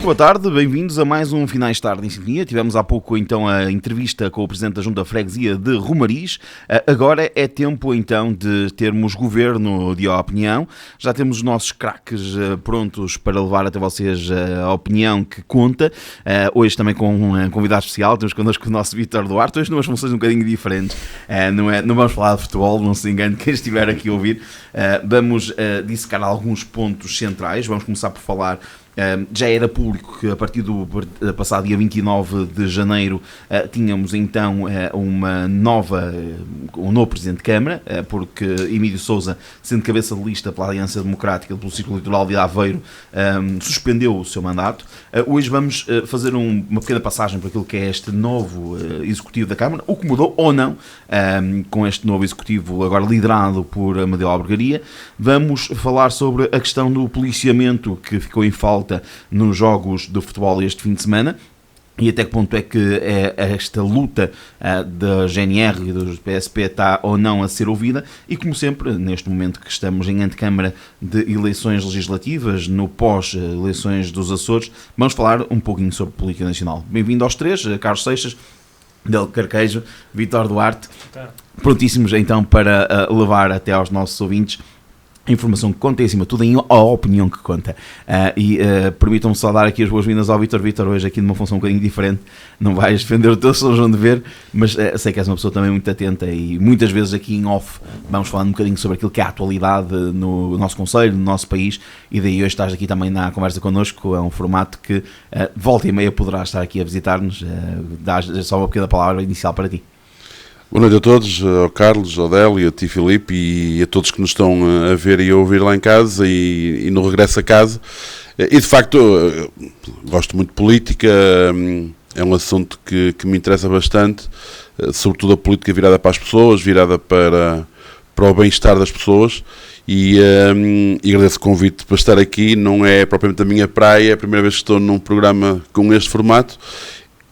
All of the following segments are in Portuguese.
Boa tarde, bem-vindos a mais um Finais de Tarde em Sintonia. Tivemos há pouco então a entrevista com o Presidente da Junta de Freguesia de Romariz. Agora é tempo então de termos governo de opinião. Já temos os nossos craques prontos para levar até vocês a opinião que conta. Hoje também com um convidado especial, temos connosco o nosso Vítor Duarte. Hoje numas funções um bocadinho diferentes. Não vamos falar de futebol, não se engane quem estiver aqui a ouvir. Vamos dissecar alguns pontos centrais. Vamos começar por falar. Já era público que a partir do passado dia 29 de janeiro tínhamos então um novo Presidente de Câmara, porque Emílio Sousa, sendo cabeça de lista pela Aliança Democrática pelo Círculo Eleitoral de Aveiro, suspendeu o seu mandato. Hoje vamos fazer uma pequena passagem por aquilo que é este novo Executivo da Câmara, o que mudou ou não com este novo Executivo agora liderado por Amadeu Albergaria. Vamos falar sobre a questão do policiamento que ficou em falta nos jogos de futebol este fim de semana e até que ponto é que esta luta da GNR e do PSP está ou não a ser ouvida. E como sempre, neste momento que estamos em antecâmara de eleições legislativas, no pós-eleições dos Açores, vamos falar um pouquinho sobre política nacional. Bem-vindo aos três, Carlos Seixas, Del Carquejo, Vítor Duarte, prontíssimos então para levar até aos nossos ouvintes a informação que conta e, acima de tudo, a opinião que conta. Permitam-me só dar aqui as boas-vindas ao Vítor. Vítor, hoje aqui numa função um bocadinho diferente. Não vais defender o teu São João de Ver, mas sei que és uma pessoa também muito atenta e muitas vezes aqui em off vamos falando um bocadinho sobre aquilo que é a atualidade no nosso concelho, no nosso país, e daí hoje estás aqui também na conversa connosco. É um formato que volta e meia poderás estar aqui a visitar-nos. Dás só uma pequena palavra inicial para ti. Boa noite a todos, ao Carlos, ao Délio, a ti, Filipe, e a todos que nos estão a ver e a ouvir lá em casa e no regresso a casa. E de facto, gosto muito de política, é um assunto que me interessa bastante, sobretudo a política virada para as pessoas, virada para o bem-estar das pessoas. E agradeço o convite para estar aqui. Não é propriamente a minha praia, é a primeira vez que estou num programa com este formato.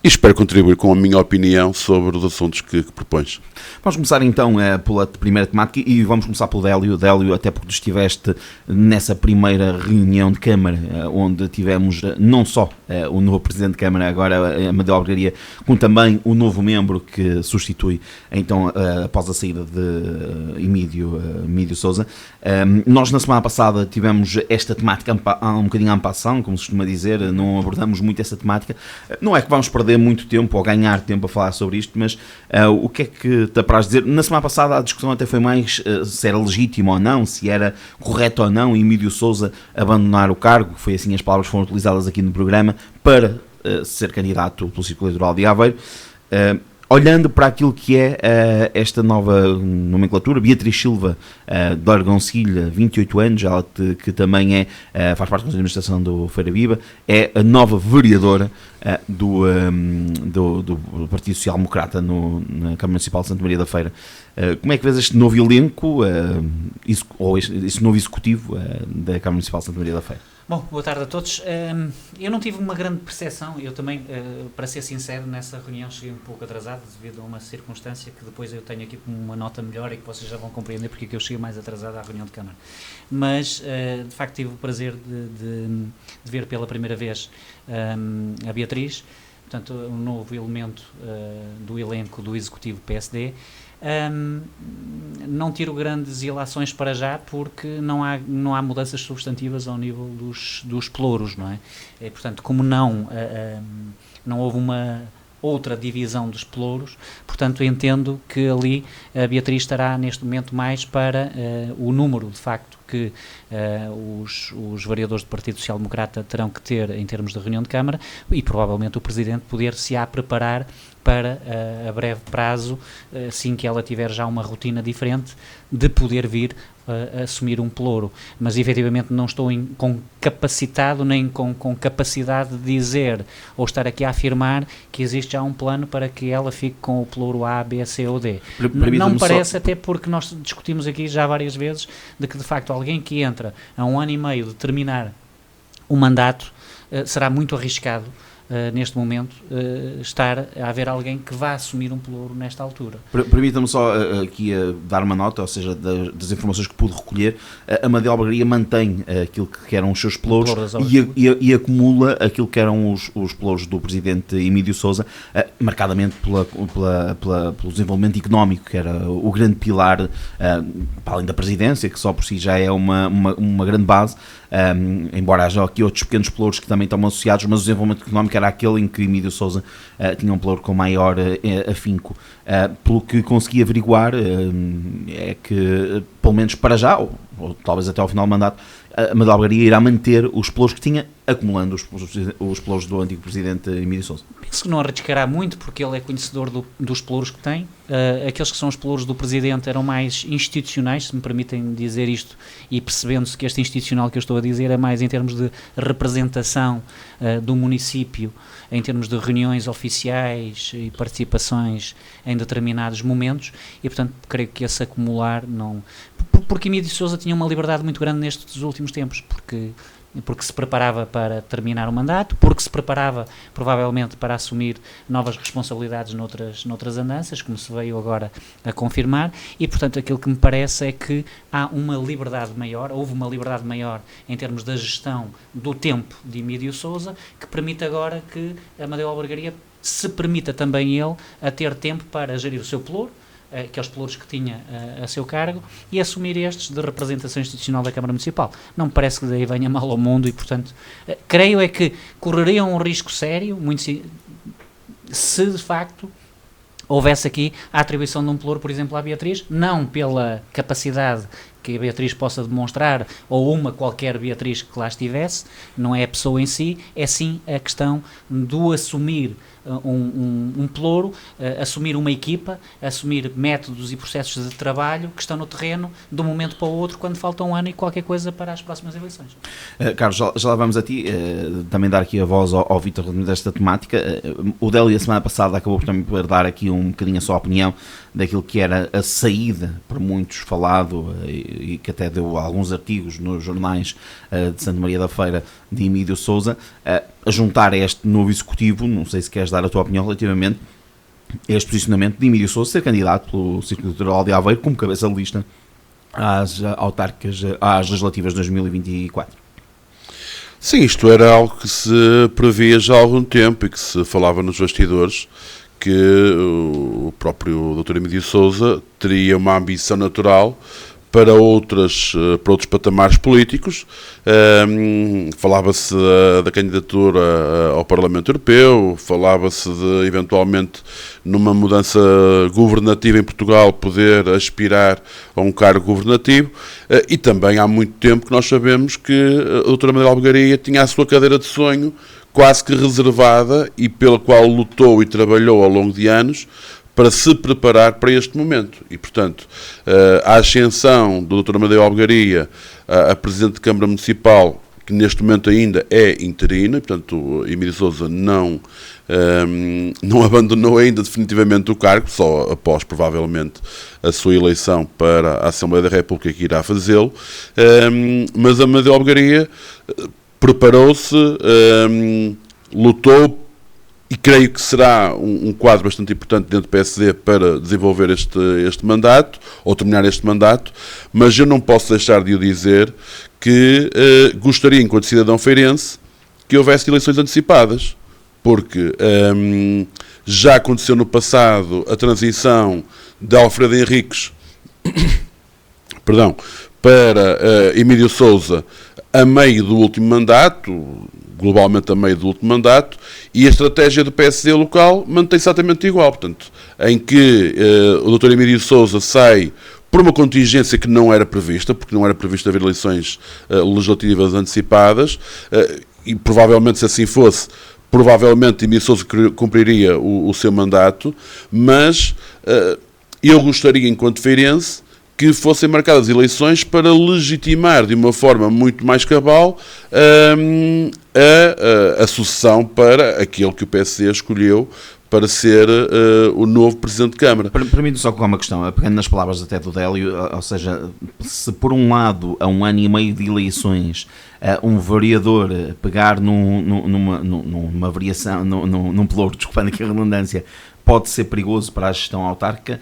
E espero contribuir com a minha opinião sobre os assuntos que propões. Vamos começar então pela primeira temática e vamos começar pelo Délio. Délio, até porque tu estiveste nessa primeira reunião de Câmara, onde tivemos não só o novo Presidente de Câmara, agora Amadeu Albergaria, como também o novo membro que substitui, então, após a saída de Emílio Sousa. Nós, na semana passada, tivemos esta temática um bocadinho en passant, como se costuma dizer, não abordamos muito essa temática. Não é que vamos perder muito tempo ou ganhar tempo a falar sobre isto, mas o que é que te apraz dizer? Na semana passada a discussão até foi mais se era legítimo ou não, se era correto ou não Emílio Sousa abandonar o cargo, foi assim as palavras que foram utilizadas aqui no programa, para ser candidato pelo Círculo Eleitoral de Aveiro. Olhando para aquilo que é esta nova nomenclatura, Beatriz Silva de Orgoncilha, 28 anos, ela que também faz parte da administração do Feira Viva, é a nova vereadora do Partido Social Democrata na Câmara Municipal de Santa Maria da Feira. Como é que vês este novo elenco, ou este novo executivo da Câmara Municipal de Santa Maria da Feira? Bom, boa tarde a todos. Eu não tive uma grande percepção, eu também, para ser sincero, nessa reunião cheguei um pouco atrasado devido a uma circunstância que depois eu tenho aqui como uma nota melhor e que vocês já vão compreender porque é que eu cheguei mais atrasado à reunião de Câmara. Mas, de facto, tive o prazer de ver pela primeira vez a Beatriz, portanto, um novo elemento do elenco do Executivo PSD. Não tiro grandes ilações para já porque não há mudanças substantivas ao nível dos pelouros, não é? Portanto, como não houve uma outra divisão dos pelouros, portanto entendo que ali a Beatriz estará neste momento mais para o número de facto que os vereadores do Partido Social Democrata terão que ter em termos de reunião de Câmara e provavelmente o Presidente poder-se-á preparar para a breve prazo, assim que ela tiver já uma rotina diferente, de poder vir assumir um pelouro. Mas efetivamente não estou capacitado nem com capacidade de dizer ou estar aqui a afirmar que existe já um plano para que ela fique com o pelouro A, B, C ou D. Não me parece, até porque nós discutimos aqui já várias vezes de que de facto alguém que entra a 1 ano e meio de terminar o mandato será muito arriscado neste momento, estar a haver alguém que vá assumir um pelouro nesta altura. Permita-me só aqui dar uma nota, ou seja, das informações que pude recolher. A Amadeu Albergaria mantém aquilo que eram os seus pelouros e acumula aquilo que eram os pelouros do presidente Emílio Sousa, marcadamente pelo desenvolvimento económico, que era o grande pilar, para além da presidência, que só por si já é uma grande base, embora haja aqui outros pequenos pelouros que também estão associados, mas o desenvolvimento económico era aquele em que Emílio Sousa tinha um pelouro com maior afinco. Pelo que consegui averiguar, é que, pelo menos para já, ou talvez até ao final do mandato, a Amadeu Albergaria irá manter os pelouros que tinha, acumulando os pelouros do antigo presidente Emílio Sousa. Penso que não arriscará muito, porque ele é conhecedor dos pelouros que tem. Aqueles que são os pelouros do presidente eram mais institucionais, se me permitem dizer isto, e percebendo-se que este institucional que eu estou a dizer é mais em termos de representação do município, em termos de reuniões oficiais e participações em determinados momentos, e portanto creio que esse acumular não... Porque Emílio Sousa tinha uma liberdade muito grande nestes últimos tempos, porque se preparava para terminar o mandato, porque se preparava provavelmente para assumir novas responsabilidades noutras andanças, como se veio agora a confirmar, e portanto aquilo que me parece é que há uma liberdade maior, houve uma liberdade maior em termos da gestão do tempo de Emílio Sousa, que permite agora que a Amadeu Albergaria se permita também ele a ter tempo para gerir o seu pelouro, aqueles pelouros que tinha a seu cargo, e assumir estes de representação institucional da Câmara Municipal. Não me parece que daí venha mal ao mundo, e portanto creio é que correriam um risco sério, se de facto houvesse aqui a atribuição de um pelouro, por exemplo, à Beatriz, não pela capacidade que a Beatriz possa demonstrar, ou uma qualquer Beatriz que lá estivesse, não é a pessoa em si, é sim a questão do assumir um pelouro, assumir uma equipa, assumir métodos e processos de trabalho que estão no terreno de um momento para o outro, quando falta um ano e qualquer coisa para as próximas eleições. Carlos, já lá vamos a ti, também dar aqui a voz ao Vítor desta temática. O Délio, a semana passada, acabou também por dar aqui um bocadinho a sua opinião daquilo que era a saída, por muitos falado, e que até deu alguns artigos nos jornais de Santa Maria da Feira, de Emílio Sousa, a juntar a este novo executivo. Não sei se queres dar a tua opinião relativamente a este posicionamento de Emílio Sousa ser candidato pelo Círculo Eleitoral de Aveiro como cabeça de lista às autárquicas, às legislativas de 2024. Sim, isto era algo que se previa já há algum tempo e que se falava nos bastidores, que o próprio Dr. Emílio Sousa teria uma ambição natural para outros patamares políticos. Falava-se da candidatura ao Parlamento Europeu, falava-se de, eventualmente, numa mudança governativa em Portugal, poder aspirar a um cargo governativo, e também há muito tempo que nós sabemos que a doutora Amadeu Albergaria tinha a sua cadeira de sonho quase que reservada e pela qual lutou e trabalhou ao longo de anos para se preparar para este momento. E, portanto, a ascensão do Dr. Amadeu Albergaria a Presidente de Câmara Municipal, que neste momento ainda é interina, e, portanto, Emílio Sousa não abandonou ainda definitivamente o cargo, só após, provavelmente, a sua eleição para a Assembleia da República, que irá fazê-lo, mas Amadeu Albergaria preparou-se, lutou, e creio que será um quadro bastante importante dentro do PSD para desenvolver este mandato, ou terminar este mandato, mas eu não posso deixar de o dizer que gostaria, enquanto cidadão feirense, que houvesse eleições antecipadas, porque já aconteceu no passado a transição de Alfredo Henriques para Emílio Sousa a meio do último mandato, globalmente a meio do último mandato, e a estratégia do PSD local mantém-se exatamente igual, portanto, em que o Dr. Emílio Sousa sai por uma contingência que não era prevista, porque não era previsto haver eleições legislativas antecipadas, e provavelmente, se assim fosse, provavelmente Emílio Sousa cumpriria o seu mandato, mas eu gostaria, enquanto feirense, que fossem marcadas eleições para legitimar de uma forma muito mais cabal a sucessão para aquele que o PSD escolheu para ser o novo Presidente de Câmara. Para mim, só colocar uma questão, pegando nas palavras até do Délio, ou seja, se por um lado, a um ano e meio de eleições, um vereador pegar numa variação, num pelouro, desculpando aqui a redundância, pode ser perigoso para a gestão autárquica.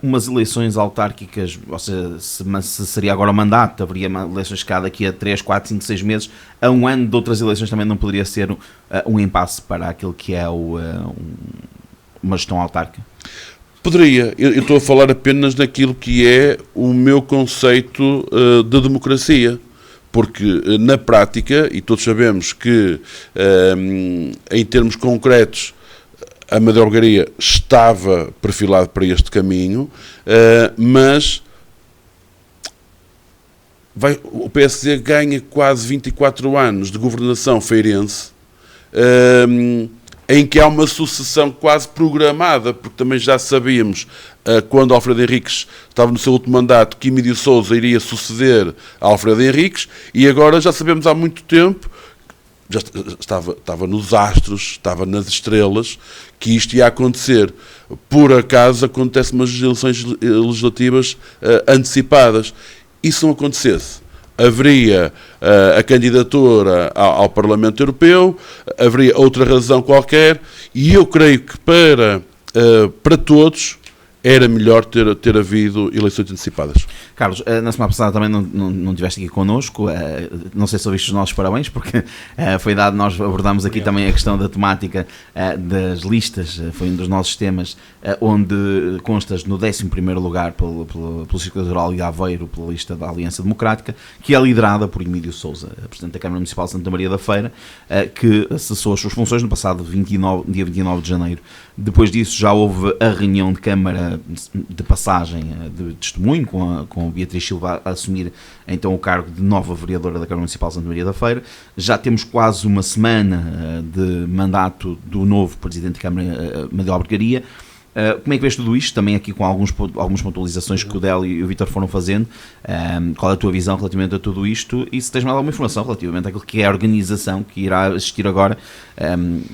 Umas eleições autárquicas, ou seja, se seria agora o mandato, haveria eleições que daqui a 3, 4, 5, 6 meses, a um ano de outras eleições também não poderia ser um impasse para aquilo que é uma gestão autárquica? Poderia. Eu estou a falar apenas daquilo que é o meu conceito de democracia. Porque na prática, e todos sabemos que em termos concretos a Amadeu Algaria estava perfilado para este caminho, mas o PSD ganha quase 24 anos de governação feirense, em que há uma sucessão quase programada, porque também já sabíamos, quando Alfredo Henriques estava no seu último mandato, que Emílio Sousa iria suceder a Alfredo Henriques, e agora já sabemos há muito tempo, já estava nos astros, estava nas estrelas, que isto ia acontecer. Por acaso acontecem umas eleições legislativas antecipadas. E se não acontecesse, haveria a candidatura ao Parlamento Europeu, haveria outra razão qualquer, e eu creio que para todos era melhor ter havido eleições antecipadas. Carlos, na semana passada também não estiveste aqui connosco, não sei se ouviste os nossos parabéns, porque foi dado, nós abordámos aqui também a questão da temática das listas, foi um dos nossos temas, onde constas no 11º lugar pelo Círculo Eleitoral de Aveiro, pela lista da Aliança Democrática, que é liderada por Emílio Sousa, Presidente da Câmara Municipal de Santa Maria da Feira, que cessou as suas funções no passado dia 29 de janeiro. Depois disso já houve a reunião de Câmara de passagem de testemunho com Beatriz Silva a assumir então o cargo de nova vereadora da Câmara Municipal de Santa Maria da Feira. Já temos quase uma semana de mandato do novo Presidente da Câmara, Amadeu Algaria. Como é que vês tudo isto? Também aqui com algumas pontualizações que o Del e o Vítor foram fazendo. Qual é a tua visão relativamente a tudo isto? E se tens mais alguma informação relativamente àquilo que é a organização que irá existir agora,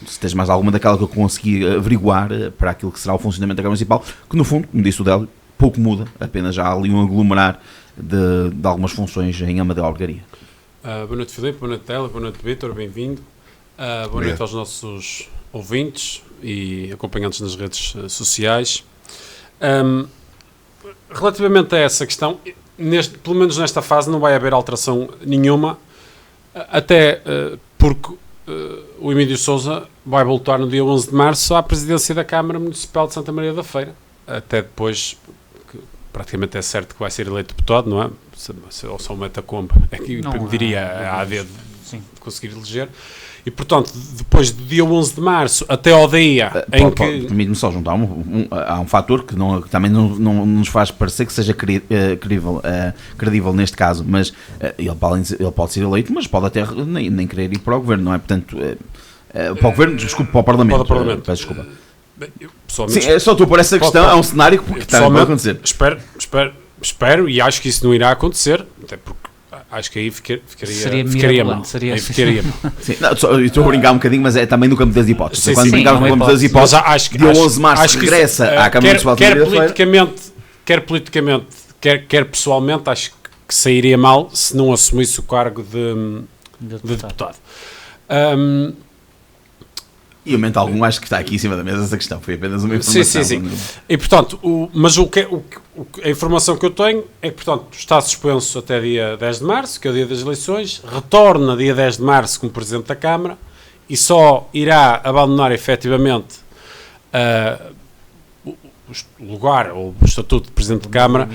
se tens mais alguma daquela que eu consegui averiguar para aquilo que será o funcionamento da Câmara Municipal, que no fundo, como disse o Del, pouco muda, apenas já há ali um aglomerar de algumas funções em Amadeu Algaria. Boa noite, Filipe, boa noite, Del, boa noite, Vítor, bem-vindo. Boa noite aos nossos ouvintes e acompanhantes nas redes sociais. Relativamente a essa questão, pelo menos nesta fase não vai haver alteração nenhuma, até porque o Emílio Sousa vai voltar no dia 11 de março à presidência da Câmara Municipal de Santa Maria da Feira, até depois, que praticamente é certo que vai ser eleito deputado, não é? Ou só o metacombo, é que diria a AD de conseguir eleger. E, portanto, depois do dia 11 de março até ao dia em que... Permite-me só juntar há um fator que também não nos faz parecer que seja credível neste caso, mas ele pode ser eleito, mas pode até nem querer ir para o Governo, não é? Portanto, para o Governo, desculpa, para o Parlamento. Peço desculpa. Sim, só estou por essa questão, é um cenário que pode acontecer. Espero e acho que isso não irá acontecer, até porque acho que aí ficaria mal. Estou a brincar um bocadinho, mas é também no campo das hipóteses. Quando brincamos no campo das hipóteses, dia 11 de março regressa à Câmara Municipal de Santa Maria da Feira. Quer politicamente, quer pessoalmente, acho que sairia mal se não assumisse o cargo de deputado. E aumenta algum, acho que está aqui em cima da mesa essa questão, foi apenas uma informação. Sim. E portanto, a informação que eu tenho é que, portanto, está suspenso até dia 10 de março, que é o dia das eleições, retorna dia 10 de março como Presidente da Câmara e só irá abandonar efetivamente o lugar ou o estatuto de Presidente de Câmara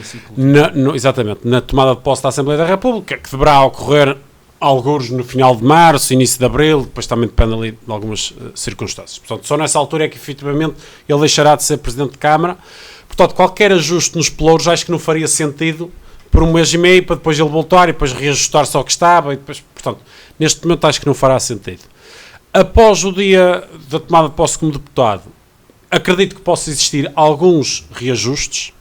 exatamente, na tomada de posse da Assembleia da República, que deverá ocorrer alguns no final de março, início de abril, depois também depende ali de algumas circunstâncias. Portanto, só nessa altura é que efetivamente ele deixará de ser Presidente de Câmara. Portanto, qualquer ajuste nos pelouros acho que não faria sentido por um mês e meio, para depois ele voltar e depois reajustar-se ao que estava. E depois, portanto, neste momento acho que não fará sentido. Após o dia da tomada de posse como deputado, acredito que possa existir alguns reajustes.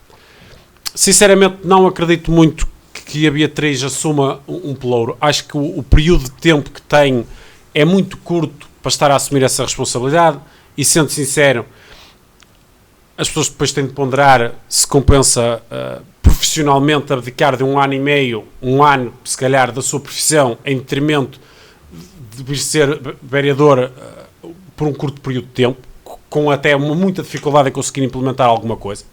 Sinceramente, não acredito muito que a Beatriz assuma um pelouro. Acho que o período de tempo que tem é muito curto para estar a assumir essa responsabilidade e, sendo sincero, as pessoas depois têm de ponderar se compensa profissionalmente abdicar de 1 ano e meio, 1 ano, se calhar, da sua profissão, em detrimento de vir ser vereador por um curto período de tempo, com até muita dificuldade em conseguir implementar alguma coisa,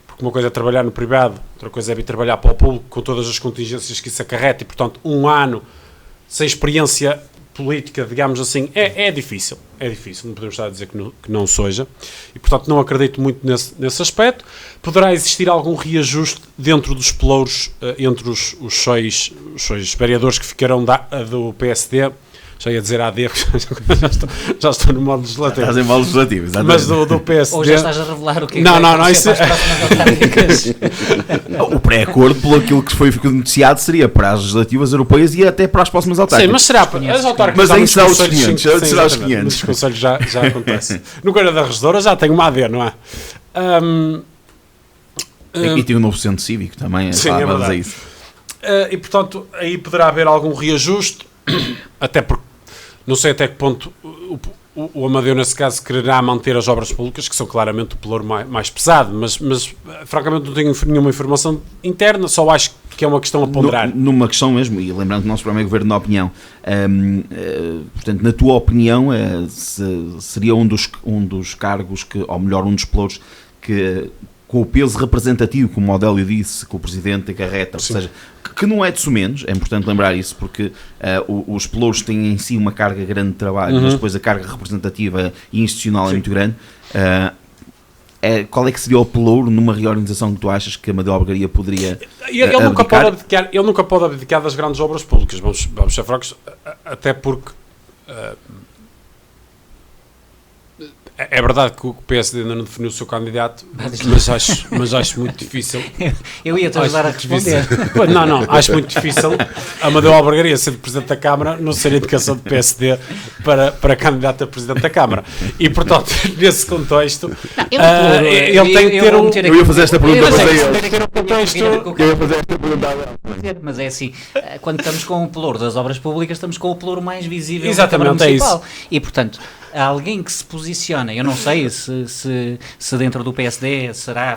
porque uma coisa é trabalhar no privado, outra coisa é vir trabalhar para o público, com todas as contingências que isso acarreta, e portanto 1 ano sem experiência política, digamos assim, é difícil, não podemos estar a dizer que não seja, e portanto não acredito muito nesse aspecto. Poderá existir algum reajuste dentro dos pelouros entre os seis vereadores que ficarão do PSD, já ia dizer AD, já estou no modo legislativo. Estás em modo legislativo, exatamente. Mas do PSD... Ou já estás a revelar o que não, vai isso para as próximas autárquicas? O pré-acordo, pelo aquilo que foi negociado, seria para as legislativas europeias e até para as próximas autárquicas. Sim, mas será para as Mas autárquicas... aí será os 500, será os 500. Nos conselhos já acontece. No Guarda da Regedora já tem uma AD, não é? E tem um novo centro cívico também, sim, é verdade. é isso. E portanto, aí poderá haver algum reajuste, até porque não sei até que ponto o Amadeu, nesse caso, quererá manter as obras públicas, que são claramente o pelouro mais pesado, mas francamente não tenho nenhuma informação interna, só acho que é uma questão a ponderar. Numa questão mesmo, e lembrando que o nosso programa é Governo na Opinião, portanto, na tua opinião, seria um dos cargos, ou melhor, um dos pelouros que, com o peso representativo, como o Odélio disse, que o Presidente acarreta, ou seja, que não é de sumenos, é importante lembrar isso, porque os pelouros têm em si uma carga grande de trabalho, mas depois a carga representativa e institucional é muito grande. Qual é que seria o pelouro numa reorganização que tu achas que a Amadeu Albergaria poderia Ele nunca pode abdicar das grandes obras públicas, vamos ser fracos, até porque... É verdade que o PSD ainda não definiu o seu candidato, mas acho muito difícil. Eu ia-te ajudar a responder. Não, acho muito difícil a Amadeu Albergaria, sendo Presidente da Câmara, não ser indicação do PSD para candidato a Presidente da Câmara. E, portanto, nesse contexto, ele tem que ter um... Eu ia fazer esta pergunta, mas Mas é assim, quando estamos com o pelouro das obras públicas, estamos com o pelouro mais visível da Exatamente, Câmara Municipal. É isso. E, portanto, alguém que se posiciona, eu não sei se dentro do PSD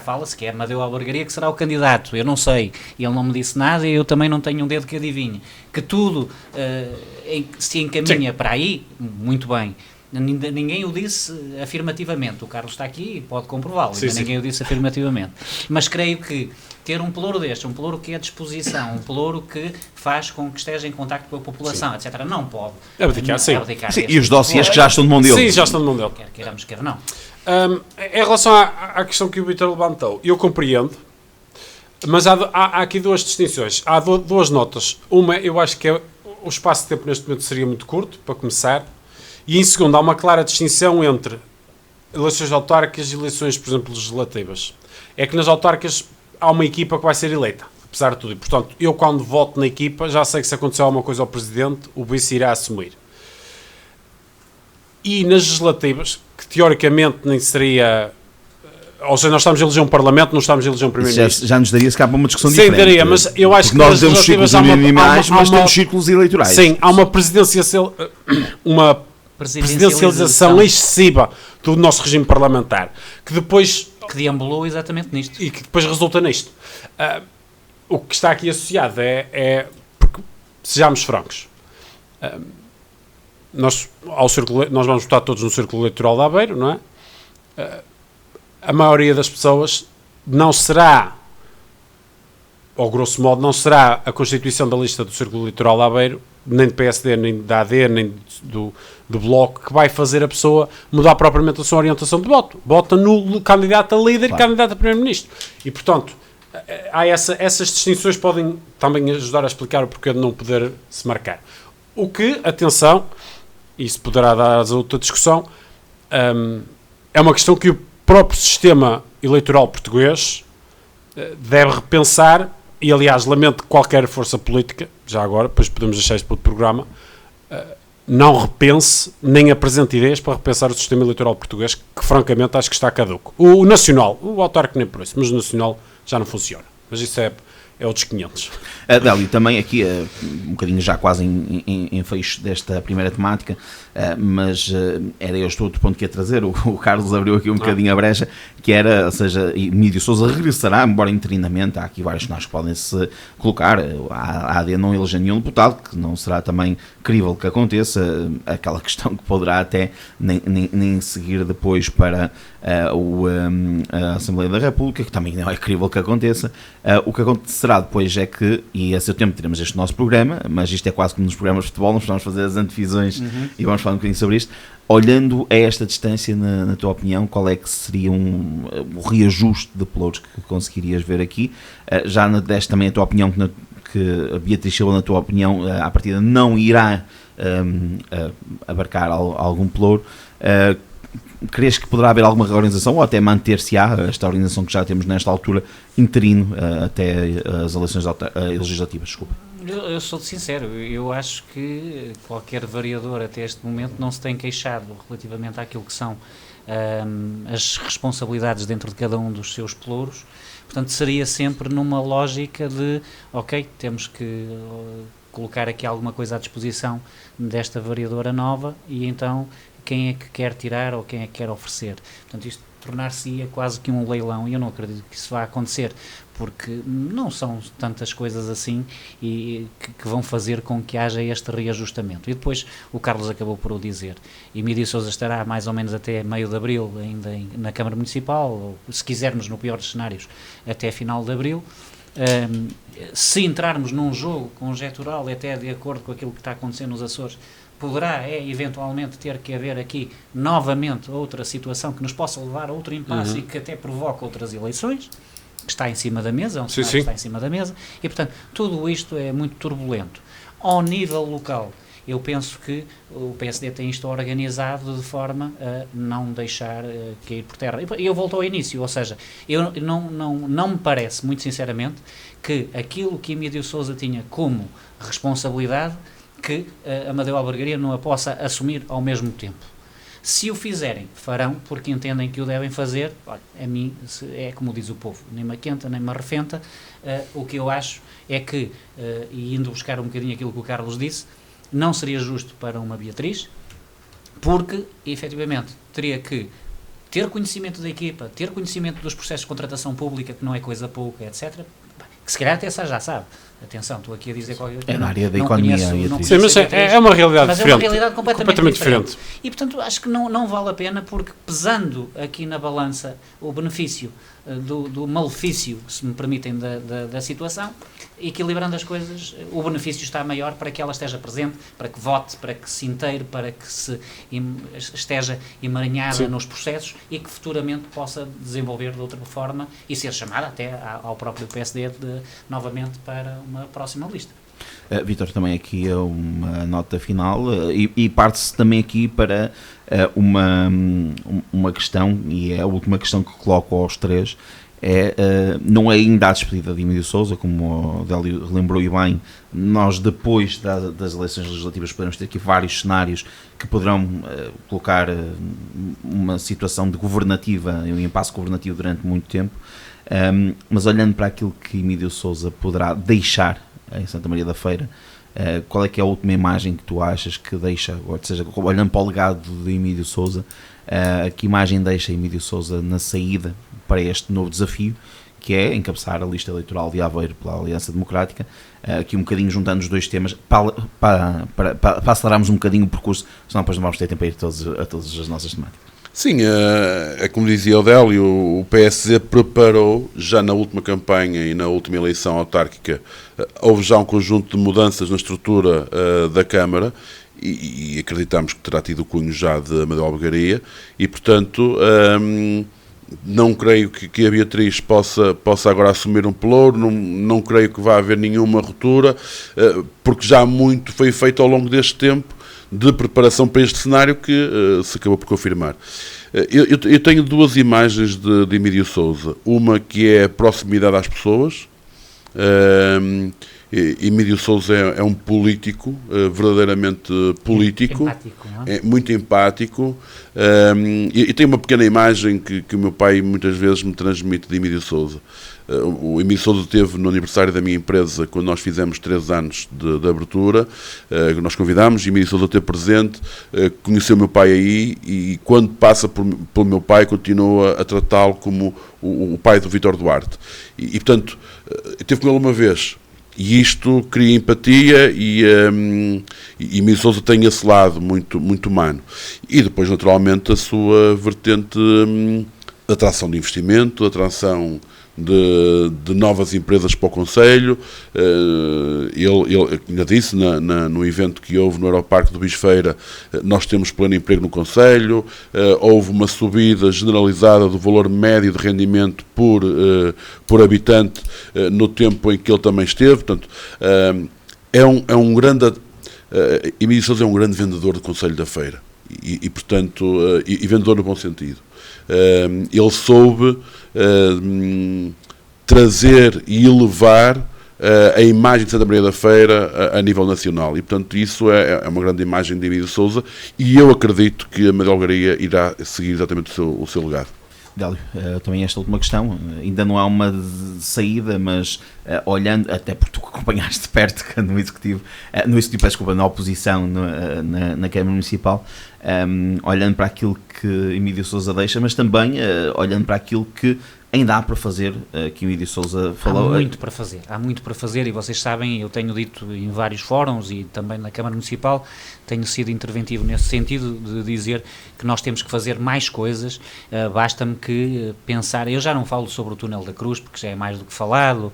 fala-se que é Amadeu Albergaria que será o candidato, eu não sei, ele não me disse nada e eu também não tenho um dedo que adivinhe, que tudo se encaminha para aí, muito bem. Ninguém o disse afirmativamente, o Carlos está aqui e pode comprová-lo, ninguém o disse afirmativamente, mas creio que ter um pelouro deste, um pelouro que é à disposição, um pelouro que faz com que esteja em contacto com a população, etc., não pode abdicar. Sim, e os dossiês que já estão de mão dele. Sim, já estão de mão dele. Quer queiramos, quer não. Em relação à questão que o Vítor levantou, eu compreendo, mas há aqui duas distinções, há duas notas. Uma, eu acho que o espaço de tempo neste momento seria muito curto, para começar, e em segundo, há uma clara distinção entre eleições autárquicas e eleições, por exemplo, legislativas. É que nas autárquicas há uma equipa que vai ser eleita, apesar de tudo. E, portanto, eu quando voto na equipa, já sei que se acontecer alguma coisa ao Presidente, o vice irá assumir. E nas legislativas, que teoricamente nem seria... Ou seja, nós estamos a eleger um Parlamento, não estamos a eleger um Primeiro-Ministro. Já nos daria, se calhar, para uma discussão sim, diferente. Sim, daria, mas eu acho que nós temos círculos minimais, mas temos círculos eleitorais. Sim, há uma presidencialização excessiva do nosso regime parlamentar, que depois... Que deambulou exatamente nisto. E que depois resulta nisto. O que está aqui associado porque, sejamos francos, nós vamos votar todos no Círculo Eleitoral de Aveiro, não é? A maioria das pessoas não será, ou grosso modo, não será a constituição da lista do Círculo Eleitoral de Aveiro, nem do PSD, nem da AD, nem do Bloco, que vai fazer a pessoa mudar propriamente a sua orientação de voto. Vota no candidato a líder e candidato a primeiro-ministro. E, portanto, essas distinções podem também ajudar a explicar o porquê de não poder se marcar. O que, atenção, isso poderá dar a outra discussão, é uma questão que o próprio sistema eleitoral português deve repensar, e aliás lamento que qualquer força política, já agora, depois podemos deixar isto para outro programa, não repense, nem apresente ideias para repensar o sistema eleitoral português, que francamente acho que está caduco. O nacional, o autárquico nem por isso, mas o nacional já não funciona. Mas isso é é outros 500. Adélio, também aqui, um bocadinho já quase em fecho desta primeira temática, mas era este outro ponto que ia trazer, o Carlos abriu aqui um bocadinho a brecha, que era, ou seja, Emílio Sousa regressará, embora interinamente, há aqui vários cenários que podem-se colocar, a AD não eleger nenhum deputado, que não será também crível que aconteça, aquela questão que poderá até nem seguir depois para a Assembleia da República, que também não é crível que aconteça. O que acontecerá depois é que, e a seu tempo teremos este nosso programa, mas isto é quase como nos programas de futebol, nós vamos fazer as antevisões e vamos falar um bocadinho sobre isto. Olhando a esta distância, na tua opinião, qual é que seria o reajuste de pelouros que conseguirias ver aqui? Já deste também a tua opinião, que a Beatriz Silva, na tua opinião, à partida não irá abarcar algum pelouro. Crees que poderá haver alguma reorganização ou até manter-se-á esta organização que já temos nesta altura, interino, até as eleições legislativas? Desculpa. Eu sou sincero, eu acho que qualquer variador até este momento não se tem queixado relativamente àquilo que são as responsabilidades dentro de cada um dos seus pelouros. Portanto, seria sempre numa lógica de, ok, temos que colocar aqui alguma coisa à disposição desta variadora nova e então quem é que quer tirar ou quem é que quer oferecer. Portanto, isto tornar-se-ia quase que um leilão, e eu não acredito que isso vá acontecer, porque não são tantas coisas assim e que vão fazer com que haja este reajustamento. E depois, o Carlos acabou por o dizer, Emílio Sousa estará mais ou menos até meio de abril ainda na Câmara Municipal, ou se quisermos, no pior dos cenários, até final de abril. Se entrarmos num jogo conjectural, até de acordo com aquilo que está acontecendo nos Açores, poderá eventualmente ter que haver aqui novamente outra situação que nos possa levar a outro impasse e que até provoca outras eleições, que está em cima da mesa, é um cenário que está em cima da mesa, e portanto tudo isto é muito turbulento. Ao nível local, eu penso que o PSD tem isto organizado de forma a não deixar cair por terra. E eu volto ao início, ou seja, eu não me parece, muito sinceramente, que aquilo que Emílio Sousa tinha como responsabilidade, que a Amadeu Albergaria não a possa assumir ao mesmo tempo. Se o fizerem, farão, porque entendem que o devem fazer. Olha, a mim, é como diz o povo, nem me aquenta, nem me arrefenta. O que eu acho é que, e indo buscar um bocadinho aquilo que o Carlos disse, não seria justo para uma Beatriz, porque, efetivamente, teria que ter conhecimento da equipa, ter conhecimento dos processos de contratação pública, que não é coisa pouca, etc., que se calhar até já sabe. Atenção, estou aqui a dizer qualquer coisa. É na área da economia. Sim, mas é uma realidade mas diferente. É uma realidade completamente diferente. diferente. E, portanto, acho que não vale a pena, porque pesando aqui na balança o benefício do malefício, se me permitem, da situação, equilibrando as coisas, o benefício está maior para que ela esteja presente, para que vote, para que se inteire, para que esteja emaranhada nos processos e que futuramente possa desenvolver de outra forma e ser chamada até ao próprio PSD novamente para uma próxima lista. Vítor, também aqui uma nota final e parte-se também aqui para uma questão, e é a última questão que coloco aos três, não é ainda a despedida de Emílio Sousa, como o Délio lembrou e bem. Nós depois das eleições legislativas podemos ter aqui vários cenários que poderão colocar uma situação de governativa, um impasse governativo durante muito tempo, mas olhando para aquilo que Emílio Sousa poderá deixar em Santa Maria da Feira, qual é que é a última imagem que tu achas que deixa, ou seja, olhando para o legado de Emílio Sousa, que imagem deixa Emílio Sousa na saída para este novo desafio, que é encabeçar a lista eleitoral de Aveiro pela Aliança Democrática, aqui um bocadinho juntando os dois temas, para acelerarmos um bocadinho o percurso, senão depois não vamos ter tempo a ir a todas as nossas temáticas. Sim, é como dizia o Délio, o PSD preparou, já na última campanha e na última eleição autárquica, houve já um conjunto de mudanças na estrutura da Câmara e acreditamos que terá tido o cunho já de Amadeu Albergaria e, portanto, não creio que a Beatriz possa agora assumir um pelouro, não creio que vá haver nenhuma ruptura, porque já muito foi feito ao longo deste tempo de preparação para este cenário que se acabou por confirmar. Eu tenho duas imagens de Emílio Sousa. Uma que é a proximidade às pessoas Emílio Sousa é um político, verdadeiramente político, empático, não é? é muito empático, e tem uma pequena imagem que o meu pai muitas vezes me transmite de Emílio Sousa. O Emílio Sousa esteve no aniversário da minha empresa quando nós fizemos 3 anos de abertura, nós convidámos, e Emílio Sousa esteve presente, conheceu o meu pai aí, e quando passa pelo meu pai continua a tratá-lo como o pai do Vítor Duarte. E portanto, esteve com ele uma vez. E isto cria empatia e Emílio Sousa tem esse lado muito, muito humano. E depois, naturalmente, a sua vertente de atração de investimento, de atração de novas empresas para o Conselho. Ele ainda disse no evento que houve no Aeroparque do Bisfeira, nós temos pleno emprego no Conselho, houve uma subida generalizada do valor médio de rendimento por habitante no tempo em que ele também esteve. Portanto, é um grande... Emílio Sousa é um grande vendedor do Conselho da Feira e portanto, vendedor no bom sentido. Ele soube trazer e elevar a imagem de Santa Maria da Feira a nível nacional, e portanto isso é uma grande imagem de Emílio Sousa, e eu acredito que a Madalgaria irá seguir exatamente o seu legado. Délio, também esta última questão, ainda não há uma saída, mas olhando, até porque tu acompanhaste de perto no Executivo, na oposição na Câmara Municipal, olhando para aquilo que Emílio Sousa deixa, mas também olhando para aquilo que ainda há para fazer, que o Emílio Sousa falou. Há muito para fazer, e vocês sabem, eu tenho dito em vários fóruns e também na Câmara Municipal, tenho sido interventivo nesse sentido de dizer que nós temos que fazer mais coisas. Basta-me que pensar, eu já não falo sobre o túnel da Cruz, porque já é mais do que falado,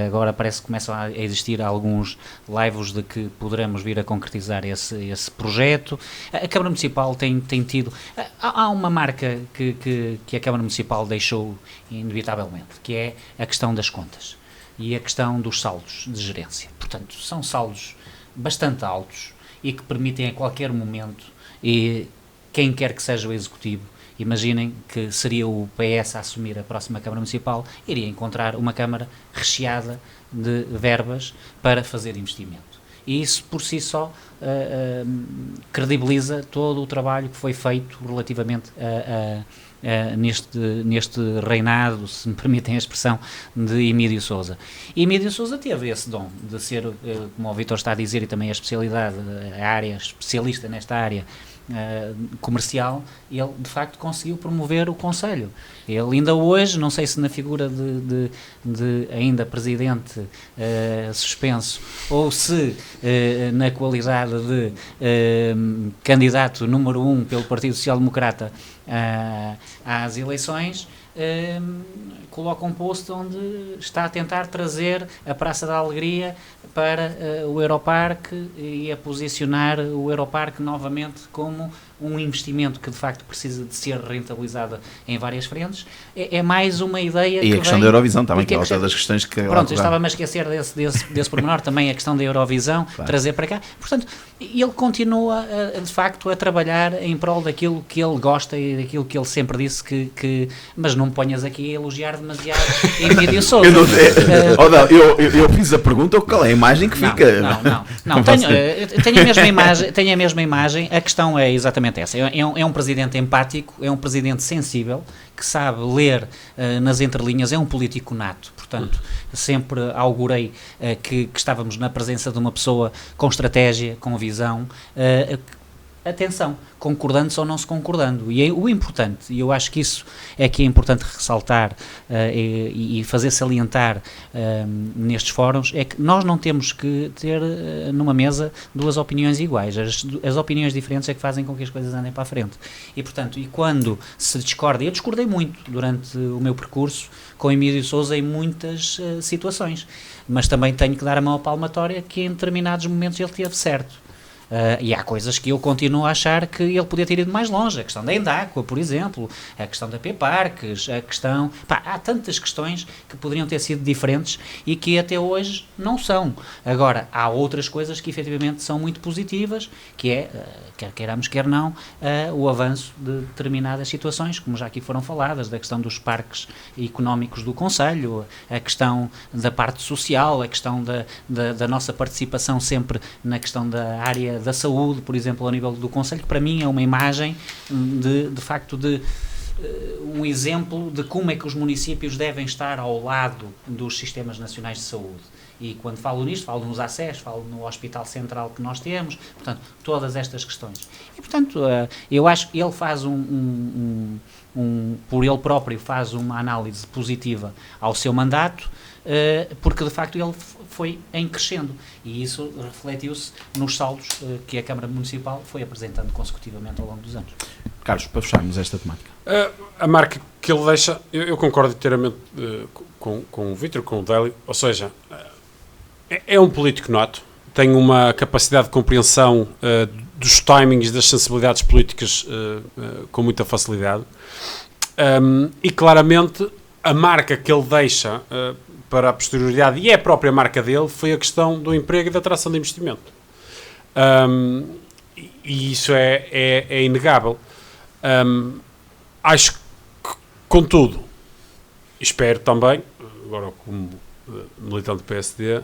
agora parece que começam a existir alguns laivos de que poderemos vir a concretizar esse projeto. A Câmara Municipal tem tido, há uma marca que a Câmara Municipal deixou inevitavelmente, que é a questão das contas e a questão dos saldos de gerência. Portanto, são saldos bastante altos e que permitem a qualquer momento, e quem quer que seja o Executivo, imaginem que seria o PS a assumir a próxima Câmara Municipal, iria encontrar uma Câmara recheada de verbas para fazer investimento. E isso por si só credibiliza todo o trabalho que foi feito relativamente neste reinado, se me permitem a expressão, de Emílio Sousa. E Emílio Sousa teve esse dom de ser, como o Vítor está a dizer, e também a especialidade, a área especialista nesta área comercial, ele de facto conseguiu promover o Conselho. Ele ainda hoje, não sei se na figura de ainda presidente suspenso, ou se na qualidade de candidato número 1 pelo Partido Social Democrata às eleições, coloca um post onde está a tentar trazer a Praça da Alegria para o Aeroparque e a posicionar o Aeroparque novamente como um investimento que de facto precisa de ser rentabilizado em várias frentes. É mais uma ideia. E que a questão da Eurovisão também, que é outra das questões que... Pronto, eu estava-me a esquecer desse pormenor, também a questão da Eurovisão, claro, trazer para cá. Portanto, ele continua de facto a trabalhar em prol daquilo que ele gosta e daquilo que ele sempre disse que mas não me ponhas aqui a elogiar demasiado Emílio Sousa. Eu fiz a pergunta, qual é a imagem que fica? Não, tenho a mesma imagem, a questão é exatamente essa. É um presidente empático, é um presidente sensível, que sabe ler nas entrelinhas, é um político nato. Portanto, sempre augurei que estávamos na presença de uma pessoa com estratégia, com visão. Atenção, concordando ou não se concordando, e o importante, e eu acho que isso é que é importante ressaltar e fazer salientar nestes fóruns, é que nós não temos que ter numa mesa duas opiniões iguais, as opiniões diferentes é que fazem com que as coisas andem para a frente, e portanto, e quando se discorda, eu discordei muito durante o meu percurso com Emílio Sousa em muitas situações, mas também tenho que dar a mão à palmatória que em determinados momentos ele teve certo. E há coisas que eu continuo a achar que ele podia ter ido mais longe. A questão da Endáqua, por exemplo, a questão da P-Parques, a questão... há tantas questões que poderiam ter sido diferentes e que até hoje não são. Agora, há outras coisas que efetivamente são muito positivas, que é, quer queiramos, quer não, o avanço de determinadas situações, como já aqui foram faladas, da questão dos parques económicos do Concelho, a questão da parte social, a questão da nossa participação sempre na questão da área da saúde, por exemplo, ao nível do Concelho, que para mim é uma imagem de facto de um exemplo de como é que os municípios devem estar ao lado dos sistemas nacionais de saúde. E quando falo nisto, falo nos ACES, falo no Hospital Central que nós temos, portanto, todas estas questões. E, portanto, eu acho que ele faz por ele próprio faz uma análise positiva ao seu mandato, porque de facto ele foi em crescendo e isso refletiu-se nos saldos que a Câmara Municipal foi apresentando consecutivamente ao longo dos anos. Carlos, para fecharmos esta temática. A marca que ele deixa, eu concordo inteiramente com o Vítor, com o Délio, ou seja, é um político nato, tem uma capacidade de compreensão dos timings, das sensibilidades políticas com muita facilidade, e claramente a marca que ele deixa para a posterioridade, e é a própria marca dele, foi a questão do emprego e da atração de investimento. E isso é inegável. Acho que, contudo, espero também, agora como militante do PSD,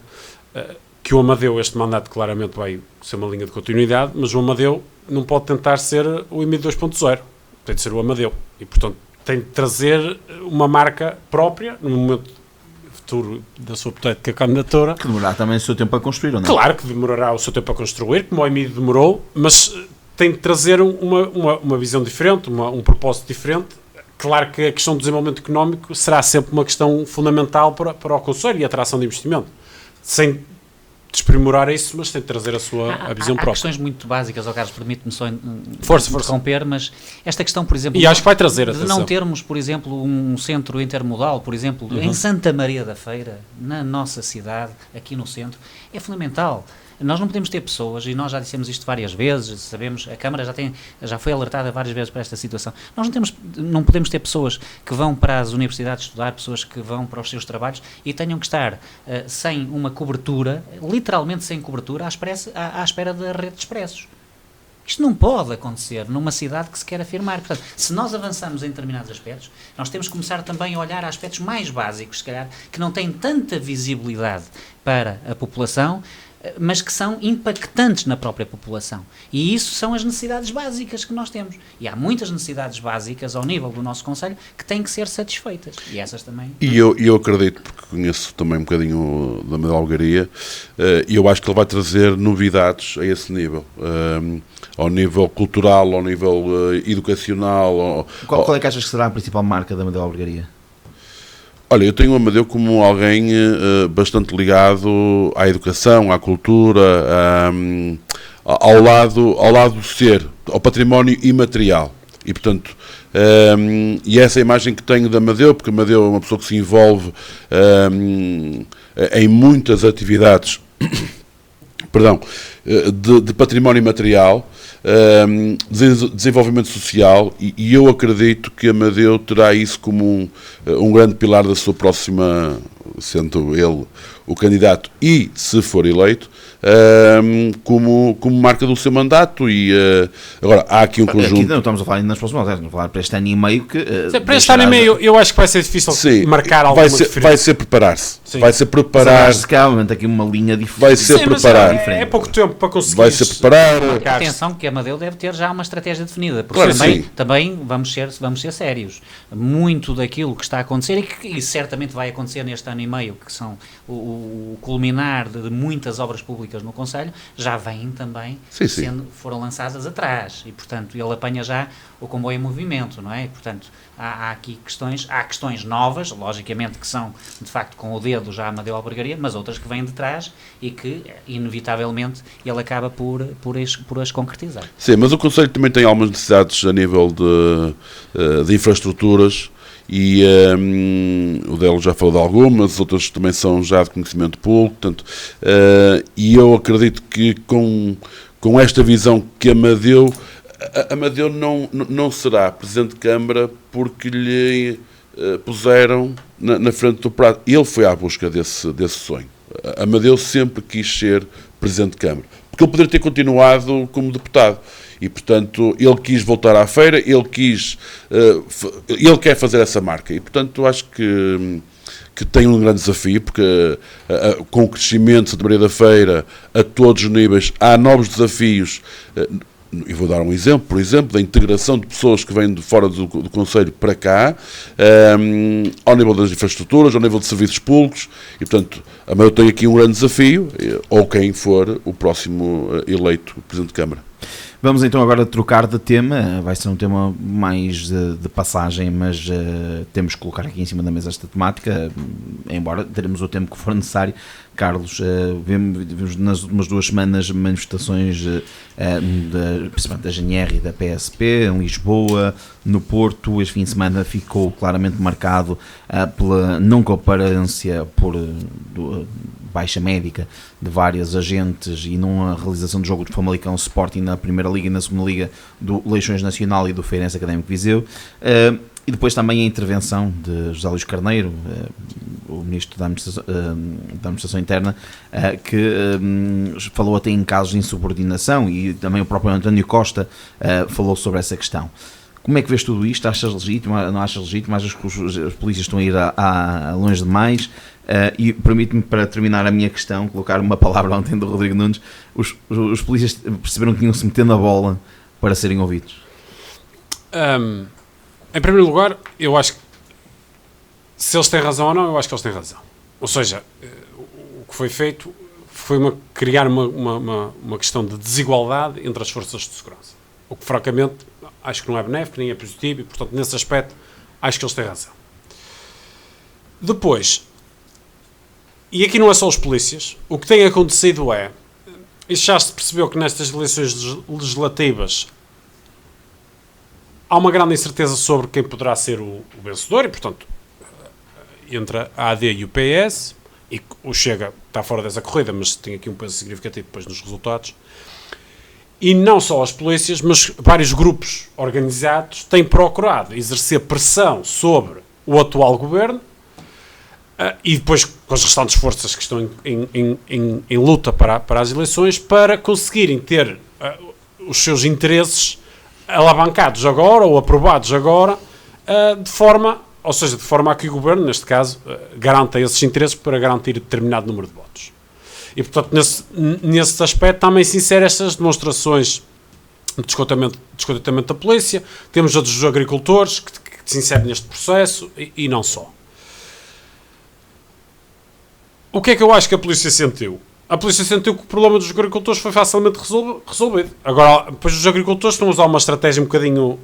que o Amadeu, este mandato claramente vai ser uma linha de continuidade, mas o Amadeu não pode tentar ser o Emílio 2.0, tem de ser o Amadeu, e portanto tem de trazer uma marca própria, no momento futuro da sua hipotética candidatura. Que demorará também o seu tempo a construir, ou não? Claro que demorará o seu tempo a construir, como o Emílio demorou, mas tem de trazer uma visão diferente, um propósito diferente. Claro que a questão do desenvolvimento económico será sempre uma questão fundamental para o Conselho e a atração de investimento, sem desprimorar isso, mas tem de trazer a visão própria. Há questões muito básicas, Carlos, permite-me só interromper, mas esta questão, por exemplo, e acho que vai trazer, de não termos, por exemplo, um centro intermodal, por exemplo, em Santa Maria da Feira, na nossa cidade, aqui no centro, é fundamental. Nós não podemos ter pessoas, e nós já dissemos isto várias vezes, sabemos, a Câmara já foi alertada várias vezes para esta situação, nós não podemos ter pessoas que vão para as universidades estudar, pessoas que vão para os seus trabalhos e tenham que estar sem uma cobertura, literalmente sem cobertura, à espera da rede de expressos. Isto não pode acontecer numa cidade que se quer afirmar. Portanto, se nós avançamos em determinados aspectos, nós temos que começar também a olhar aspectos mais básicos, se calhar, que não têm tanta visibilidade para a população, mas que são impactantes na própria população. E isso são as necessidades básicas que nós temos. E há muitas necessidades básicas ao nível do nosso Conselho que têm que ser satisfeitas. E essas também... E eu acredito, porque conheço também um bocadinho da Amadeu Algaria, e eu acho que ele vai trazer novidades a esse nível. Ao nível cultural, ao nível educacional. Qual é que achas que será a principal marca da Amadeu Algaria? Olha, eu tenho o Amadeu como alguém bastante ligado à educação, à cultura, ao lado do ser, ao património imaterial. E, portanto, e essa é a imagem que tenho de Amadeu, porque Amadeu é uma pessoa que se envolve em muitas atividades de património imaterial, desenvolvimento social, e eu acredito que Amadeu terá isso como um grande pilar da sua próxima, sendo ele o candidato e, se for eleito, como marca do seu mandato. E agora há aqui um conjunto. Aqui não estamos a falar ainda nas próximas, estamos a falar para este ano e meio que. Para este ano e meio, eu acho que vai ser difícil marcar alguma diferença. Vai ser preparar-se. Sim. Vai ser preparar-se. Realmente aqui uma linha diferente. Vai ser preparar. É pouco tempo para conseguir. Vai ser preparar. Atenção que Amadeu deve ter já uma estratégia definida, porque claro, também vamos ser sérios. Muito daquilo que está a acontecer e certamente vai acontecer neste ano e meio, que são o culminar de muitas obras públicas no Concelho, já vêm também foram lançadas atrás e, portanto, ele apanha já o comboio em movimento, não é? E, portanto, há aqui questões novas, logicamente que são, de facto, com o dedo já Amadeu Albergaria, mas outras que vêm de trás e que, inevitavelmente, ele acaba por as concretizar. Sim, mas o Conselho também tem algumas necessidades a nível de infraestruturas. E o Délio já falou de algumas, outras também são já de conhecimento público, portanto, e eu acredito que com com esta visão que Amadeu não será Presidente de Câmara porque lhe puseram na frente do prato. Ele foi à busca desse sonho. Amadeu sempre quis ser Presidente de Câmara, porque ele poderia ter continuado como deputado. E, portanto, ele quis voltar à feira, ele quer fazer essa marca. E, portanto, acho que tem um grande desafio, porque com o crescimento de Santa Maria da Feira a todos os níveis, há novos desafios. E vou dar um exemplo, por exemplo, da integração de pessoas que vêm de fora do Conselho para cá, ao nível das infraestruturas, ao nível de serviços públicos, e, portanto, eu tenho aqui um grande desafio, ou quem for o próximo eleito Presidente de Câmara. Vamos então agora trocar de tema, vai ser um tema mais de passagem, mas temos que colocar aqui em cima da mesa esta temática, embora teremos o tempo que for necessário. Carlos, vimos nas últimas 2 semanas manifestações principalmente da GNR e da PSP em Lisboa, no Porto. Este fim de semana ficou claramente marcado pela não comparência por baixa médica de vários agentes e não a realização do jogo de Famalicão Sporting na Primeira Liga e na Segunda Liga do Leixões Nacional e do Feirense Académico Viseu. E depois também a intervenção de José Luís Carneiro, o Ministro da Administração Interna, que falou até em casos de insubordinação, e também o próprio António Costa falou sobre essa questão. Como é que vês tudo isto? Achas legítimo? Não achas legítimo? Achas que os polícias estão a ir longe demais? E permite-me, para terminar a minha questão, colocar uma palavra ontem do Rodrigo Nunes. Os polícias perceberam que tinham que se meter na bola para serem ouvidos? Em primeiro lugar, eu acho que se eles têm razão ou não, eu acho que eles têm razão. Ou seja, o que foi feito foi criar uma questão de desigualdade entre as forças de segurança. O que, francamente, acho que não é benéfico, nem é positivo, e, portanto, nesse aspecto, acho que eles têm razão. Depois, e aqui não é só os polícias, o que tem acontecido isso já se percebeu que nestas eleições legislativas há uma grande incerteza sobre quem poderá ser o vencedor, e, portanto, entre a AD e o PS, e o Chega está fora dessa corrida, mas tem aqui um peso significativo depois nos resultados. E não só as polícias, mas vários grupos organizados têm procurado exercer pressão sobre o atual governo, e depois com as restantes forças que estão em luta para as eleições, para conseguirem ter os seus interesses alavancados agora, ou aprovados agora, de forma a que o governo, neste caso, garanta esses interesses para garantir determinado número de votos. E, portanto, nesse aspecto também se insere estas demonstrações de descontentamento da polícia. Temos a dos agricultores que se inserem neste processo, e não só. O que é que eu acho que a polícia sentiu? A polícia sentiu que o problema dos agricultores foi facilmente resolvido. Agora, depois os agricultores estão a usar uma estratégia um bocadinho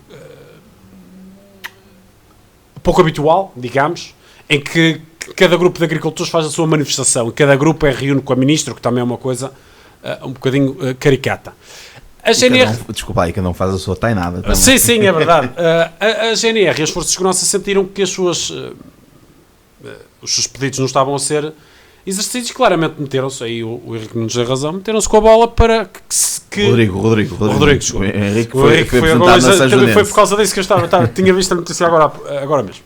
pouco habitual, digamos, em que cada grupo de agricultores faz a sua manifestação, e cada grupo reúne com a ministra, que também é uma coisa um bocadinho caricata. A GNR... Desculpa aí, cada um faz a sua tainada. Também. Sim, é verdade. A GNR e as forças de segurança sentiram que os seus pedidos não estavam a ser exercícios, claramente meteram-se, aí o Henrique Nunes tem razão, meteram-se com a bola para que... Rodrigo. O Henrique foi apresentado na Sajonense. Foi por causa disso que eu tinha visto a notícia agora mesmo.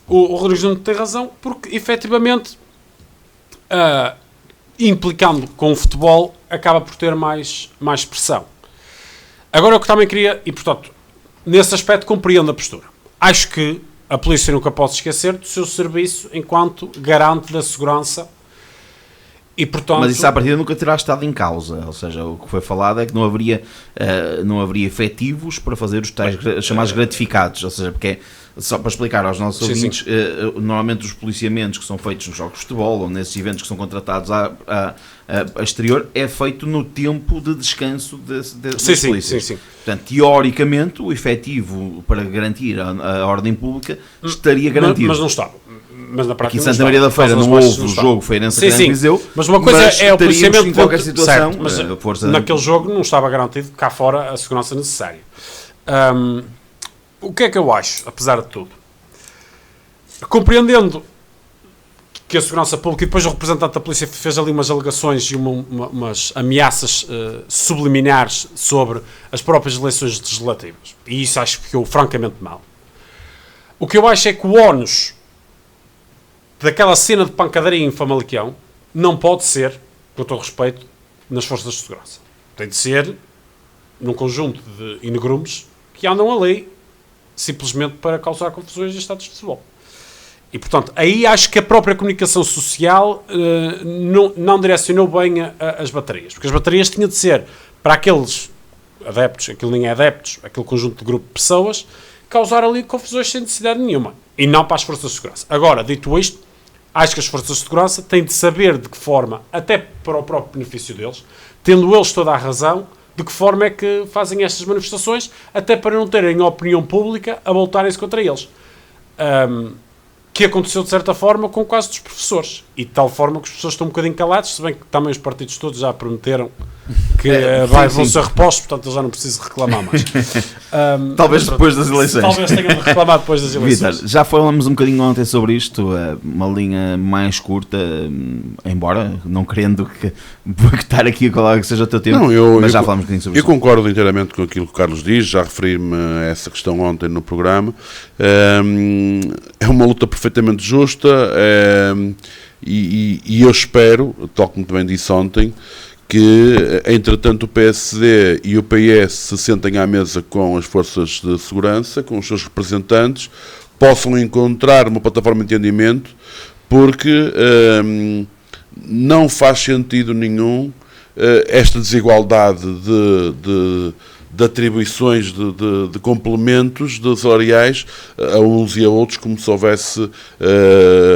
O Rodrigo Nunes tem razão, porque efetivamente, implicando com o futebol, acaba por ter mais pressão. Agora, o que também queria, e portanto, nesse aspecto compreendo a postura. Acho que a polícia nunca pode esquecer do seu serviço enquanto garante da segurança, e, portanto... Mas isso à partida nunca terá estado em causa, ou seja, o que foi falado é que não haveria efetivos para fazer os tais chamados gratificados, ou seja, porque só para explicar aos nossos ouvintes, normalmente os policiamentos que são feitos nos jogos de futebol ou nesses eventos que são contratados a exterior é feito no tempo de descanso dos polícias. Sim. Portanto, teoricamente, o efetivo para garantir a ordem pública estaria garantido. Mas não estava. Mas na prática, aqui em Santa Maria da Feira não houve o jogo Feirense Académico Viseu, mas uma coisa é o policiamento em qualquer situação, certo, mas naquele jogo não estava garantido cá fora a segurança necessária. O que é que eu acho, apesar de tudo? Compreendendo que a segurança pública, e depois o representante da polícia fez ali umas alegações e umas ameaças subliminares sobre as próprias eleições legislativas. E isso acho que ficou francamente mal. O que eu acho é que o ónus daquela cena de pancadaria em Famalicão não pode ser, com todo respeito, nas forças de segurança. Tem de ser num conjunto de inegrumes que andam ali simplesmente para causar confusões em estádios de futebol. E, portanto, aí acho que a própria comunicação social não direcionou bem as baterias. Porque as baterias tinham de ser para aqueles adeptos, aquilo nem é adeptos, aquele conjunto de grupo de pessoas, causar ali confusões sem necessidade nenhuma. E não para as forças de segurança. Agora, dito isto, acho que as forças de segurança têm de saber de que forma, até para o próprio benefício deles, tendo eles toda a razão, de que forma é que fazem estas manifestações, até para não terem a opinião pública a voltarem-se contra eles. Que aconteceu de certa forma com o caso dos professores, e de tal forma que os professores estão um bocadinho calados, se bem que também os partidos todos já prometeram que vão ser repostos, portanto eu já não preciso reclamar mais. Talvez depois das eleições. Talvez tenham de reclamar depois das eleições. Vitor, já falamos um bocadinho ontem sobre isto, uma linha mais curta, embora não querendo que estar aqui a colar que seja o teu tempo, mas já falamos um bocadinho sobre isso. Eu isto. concordo inteiramente com aquilo que o Carlos diz, já referi-me a essa questão ontem no programa. É uma luta perfeitamente justa, e eu espero, tal como também disse ontem, que, entretanto, o PSD e o PS se sentem à mesa com as forças de segurança, com os seus representantes, possam encontrar uma plataforma de entendimento, porque não faz sentido nenhum esta desigualdade de atribuições de complementos salariais a uns e a outros, como se houvesse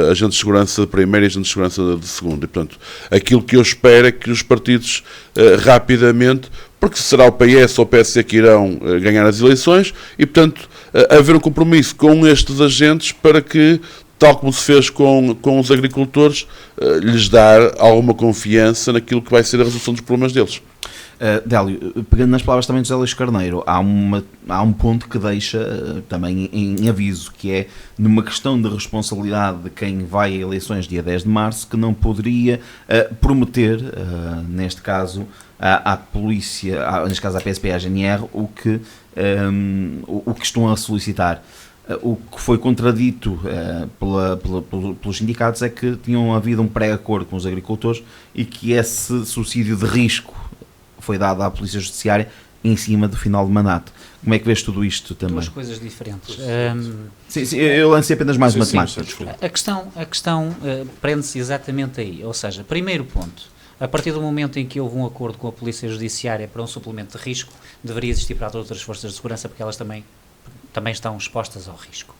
agentes de segurança de primeira e agentes de segurança de segunda. E, portanto, aquilo que eu espero é que os partidos rapidamente, porque será o PS ou o PSD que irão ganhar as eleições, e, portanto, haver um compromisso com estes agentes para que, tal como se fez com os agricultores, lhes dar alguma confiança naquilo que vai ser a resolução dos problemas deles. Délio, pegando nas palavras também de José Luís Carneiro, há um ponto que deixa também em aviso, que é numa questão de responsabilidade de quem vai a eleições dia 10 de março, que não poderia prometer, neste caso, à polícia, neste caso à PSP e à GNR, o que estão a solicitar. O que foi contradito pelos sindicatos é que tinham havido um pré-acordo com os agricultores e que esse subsídio de risco foi dado à Polícia Judiciária em cima do final de mandato. Como é que vês tudo isto também? Duas coisas diferentes. Sim, eu lancei apenas mais uma temática. A questão prende-se exatamente aí. Ou seja, primeiro ponto, a partir do momento em que houve um acordo com a Polícia Judiciária para um suplemento de risco, deveria existir para as outras forças de segurança, porque elas também estão expostas ao risco.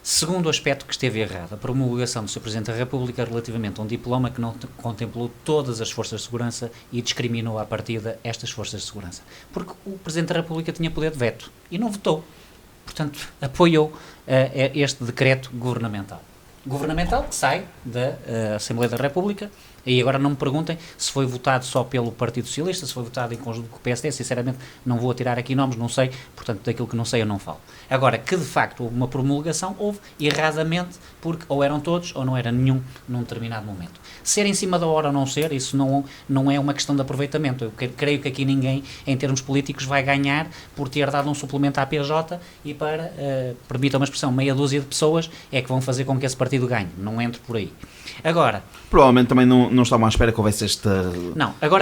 Segundo aspecto que esteve errado, a promulgação do Sr. Presidente da República relativamente a um diploma que não contemplou todas as forças de segurança e discriminou à partida estas forças de segurança. Porque o Presidente da República tinha poder de veto e não votou. Portanto, apoiou este decreto governamental. Governamental que sai da Assembleia da República. E agora não me perguntem se foi votado só pelo Partido Socialista, se foi votado em conjunto com o PSD, sinceramente não vou atirar aqui nomes, não sei, portanto daquilo que não sei eu não falo. Agora, que de facto houve uma promulgação, houve erradamente, porque ou eram todos ou não era nenhum num determinado momento. Ser em cima da hora ou não ser, isso não é uma questão de aproveitamento. Eu creio que aqui ninguém, em termos políticos, vai ganhar por ter dado um suplemento à PJ e para, permita uma expressão, meia dúzia de pessoas é que vão fazer com que esse partido ganhe. Não entre por aí. Agora... Provavelmente também não estavam à espera que houvesse esta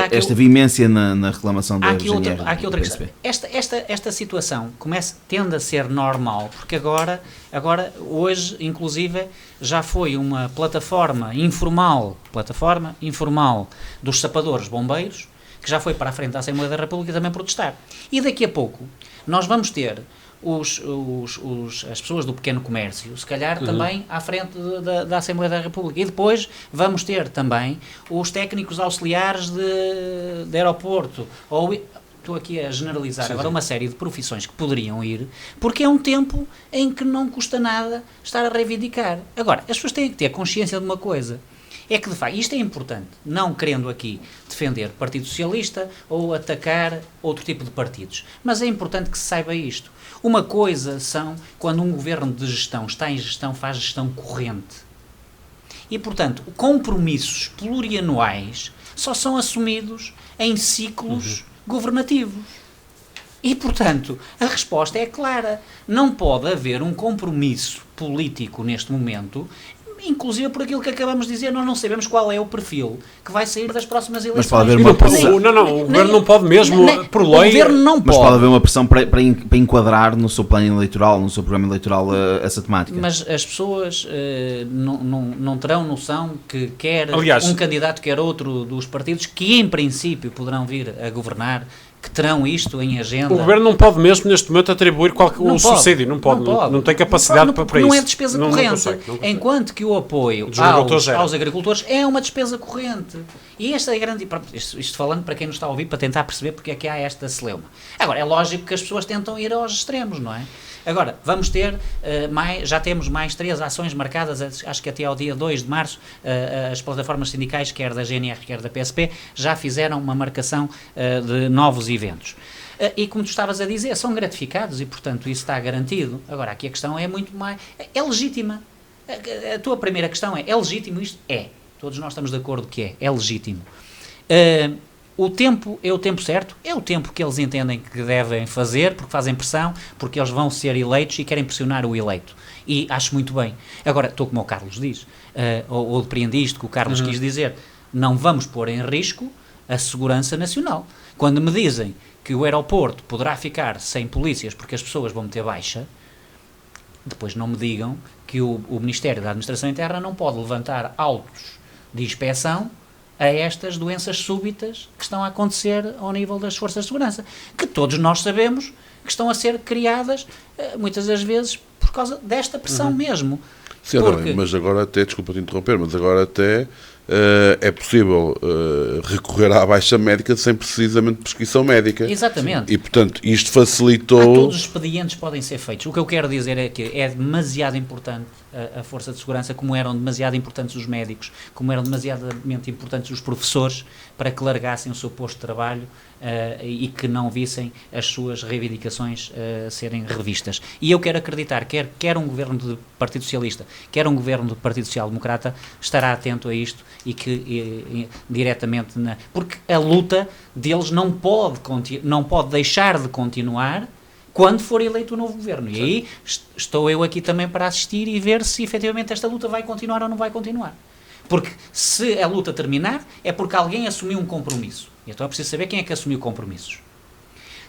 esta vimência na reclamação da GNR. Há aqui outra questão. Esta situação tende a ser normal, porque agora, hoje, inclusive, já foi uma plataforma informal dos sapadores bombeiros, que já foi para a frente da Assembleia da República também protestar. E daqui a pouco nós vamos ter as pessoas do pequeno comércio, se calhar também à frente da Assembleia da República. E depois vamos ter também os técnicos auxiliares de aeroporto. Estou aqui a generalizar agora uma série de profissões que poderiam ir, porque é um tempo em que não custa nada estar a reivindicar. Agora, as pessoas têm que ter consciência de uma coisa. É que, de facto, isto é importante, não querendo aqui defender o Partido Socialista ou atacar outro tipo de partidos, mas é importante que se saiba isto. Uma coisa são quando um governo de gestão está em gestão, faz gestão corrente. E, portanto, compromissos plurianuais só são assumidos em ciclos governativos. E, portanto, a resposta é clara. Não pode haver um compromisso político neste momento, inclusive por aquilo que acabamos de dizer, nós não sabemos qual é o perfil que vai sair das próximas eleições. Mas pode haver uma pressão. O governo não pode mesmo, por lei... O governo não Mas pode. pode haver uma pressão para enquadrar no seu plano eleitoral, no seu programa eleitoral, essa temática. Mas as pessoas não terão noção que quer Aliás, um candidato, quer outro dos partidos, que em princípio poderão vir a governar, que terão isto em agenda. O governo não pode mesmo neste momento atribuir o subsídio, não tem capacidade para isso. Não é despesa corrente. Não consegue. Enquanto que o apoio aos agricultores é uma despesa corrente. E esta é a grande... Isto falando para quem nos está a ouvir, para tentar perceber porque é que há esta celeuma. Agora, é lógico que as pessoas tentam ir aos extremos, não é? Agora, vamos ter já temos mais 3 ações marcadas, acho que até ao dia 2 de março, as plataformas sindicais, quer da GNR, quer da PSP, já fizeram uma marcação de novos eventos. E como tu estavas a dizer, são gratificados e, portanto, isso está garantido. Agora, aqui a questão é muito mais... É legítima. A tua primeira questão é legítimo isto? É. Todos nós estamos de acordo que é legítimo. O tempo é o tempo certo? É o tempo que eles entendem que devem fazer, porque fazem pressão, porque eles vão ser eleitos e querem pressionar o eleito. E acho muito bem. Agora, estou como o Carlos diz, ou depreendi isto que o Carlos quis dizer, não vamos pôr em risco a segurança nacional. Quando me dizem que o aeroporto poderá ficar sem polícias porque as pessoas vão meter baixa, depois não me digam que o Ministério da Administração Interna não pode levantar autos de inspeção a estas doenças súbitas que estão a acontecer ao nível das forças de segurança, que todos nós sabemos que estão a ser criadas, muitas das vezes, por causa desta pressão mesmo. Sim, porque... mas agora até, desculpa te interromper, mas agora até é possível recorrer à baixa médica sem precisamente prescrição médica. Exatamente. E, portanto, isto facilitou... Todos os expedientes podem ser feitos. O que eu quero dizer é que é demasiado importante a força de segurança, como eram demasiado importantes os médicos, como eram demasiadamente importantes os professores, para que largassem o seu posto de trabalho e que não vissem as suas reivindicações serem revistas. E eu quero acreditar, quer um governo do Partido Socialista, quer um governo do Partido Social Democrata, estará atento a isto e que diretamente... Porque a luta deles não pode deixar de continuar quando for eleito o novo governo. E aí estou eu aqui também para assistir e ver se efetivamente esta luta vai continuar ou não vai continuar. Porque se a luta terminar, é porque alguém assumiu um compromisso. E então é preciso saber quem é que assumiu compromissos.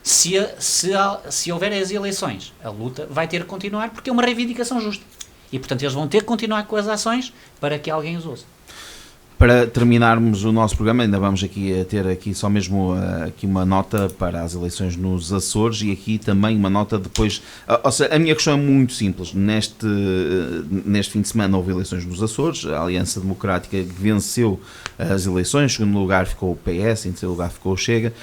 Se houver as eleições, a luta vai ter que continuar porque é uma reivindicação justa. E, portanto, eles vão ter que continuar com as ações para que alguém os ouça. Para terminarmos o nosso programa, ainda vamos aqui ter aqui só mesmo aqui uma nota para as eleições nos Açores e aqui também uma nota depois... Ou seja, a minha questão é muito simples. Neste fim de semana houve eleições nos Açores, a Aliança Democrática venceu as eleições, em segundo lugar ficou o PS, em terceiro lugar ficou o Chega,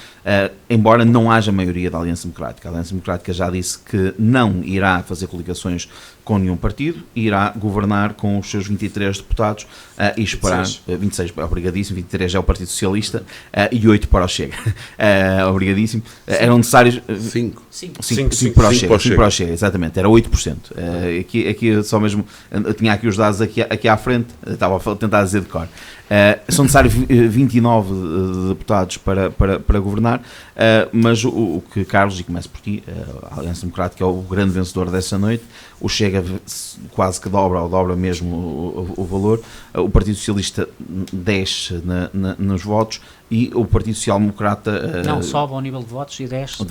embora não haja maioria da Aliança Democrática. A Aliança Democrática já disse que não irá fazer coligações com nenhum partido, irá governar com os seus 23 deputados e esperar... 26, obrigadíssimo, 23 é o Partido Socialista e 8 para o Chega. Obrigadíssimo. Eram necessários 5 para o Chega, exatamente, era 8%. Aqui só mesmo, eu tinha aqui os dados aqui à frente, estava a tentar dizer de cor. São necessários 29 deputados para governar, mas o que, Carlos, e começo por ti, a Aliança Democrática é o grande vencedor dessa noite, o Chega quase que dobra mesmo o valor, o Partido Socialista desce nos votos e o Partido Social Democrata... não, sobe ao nível de votos e desce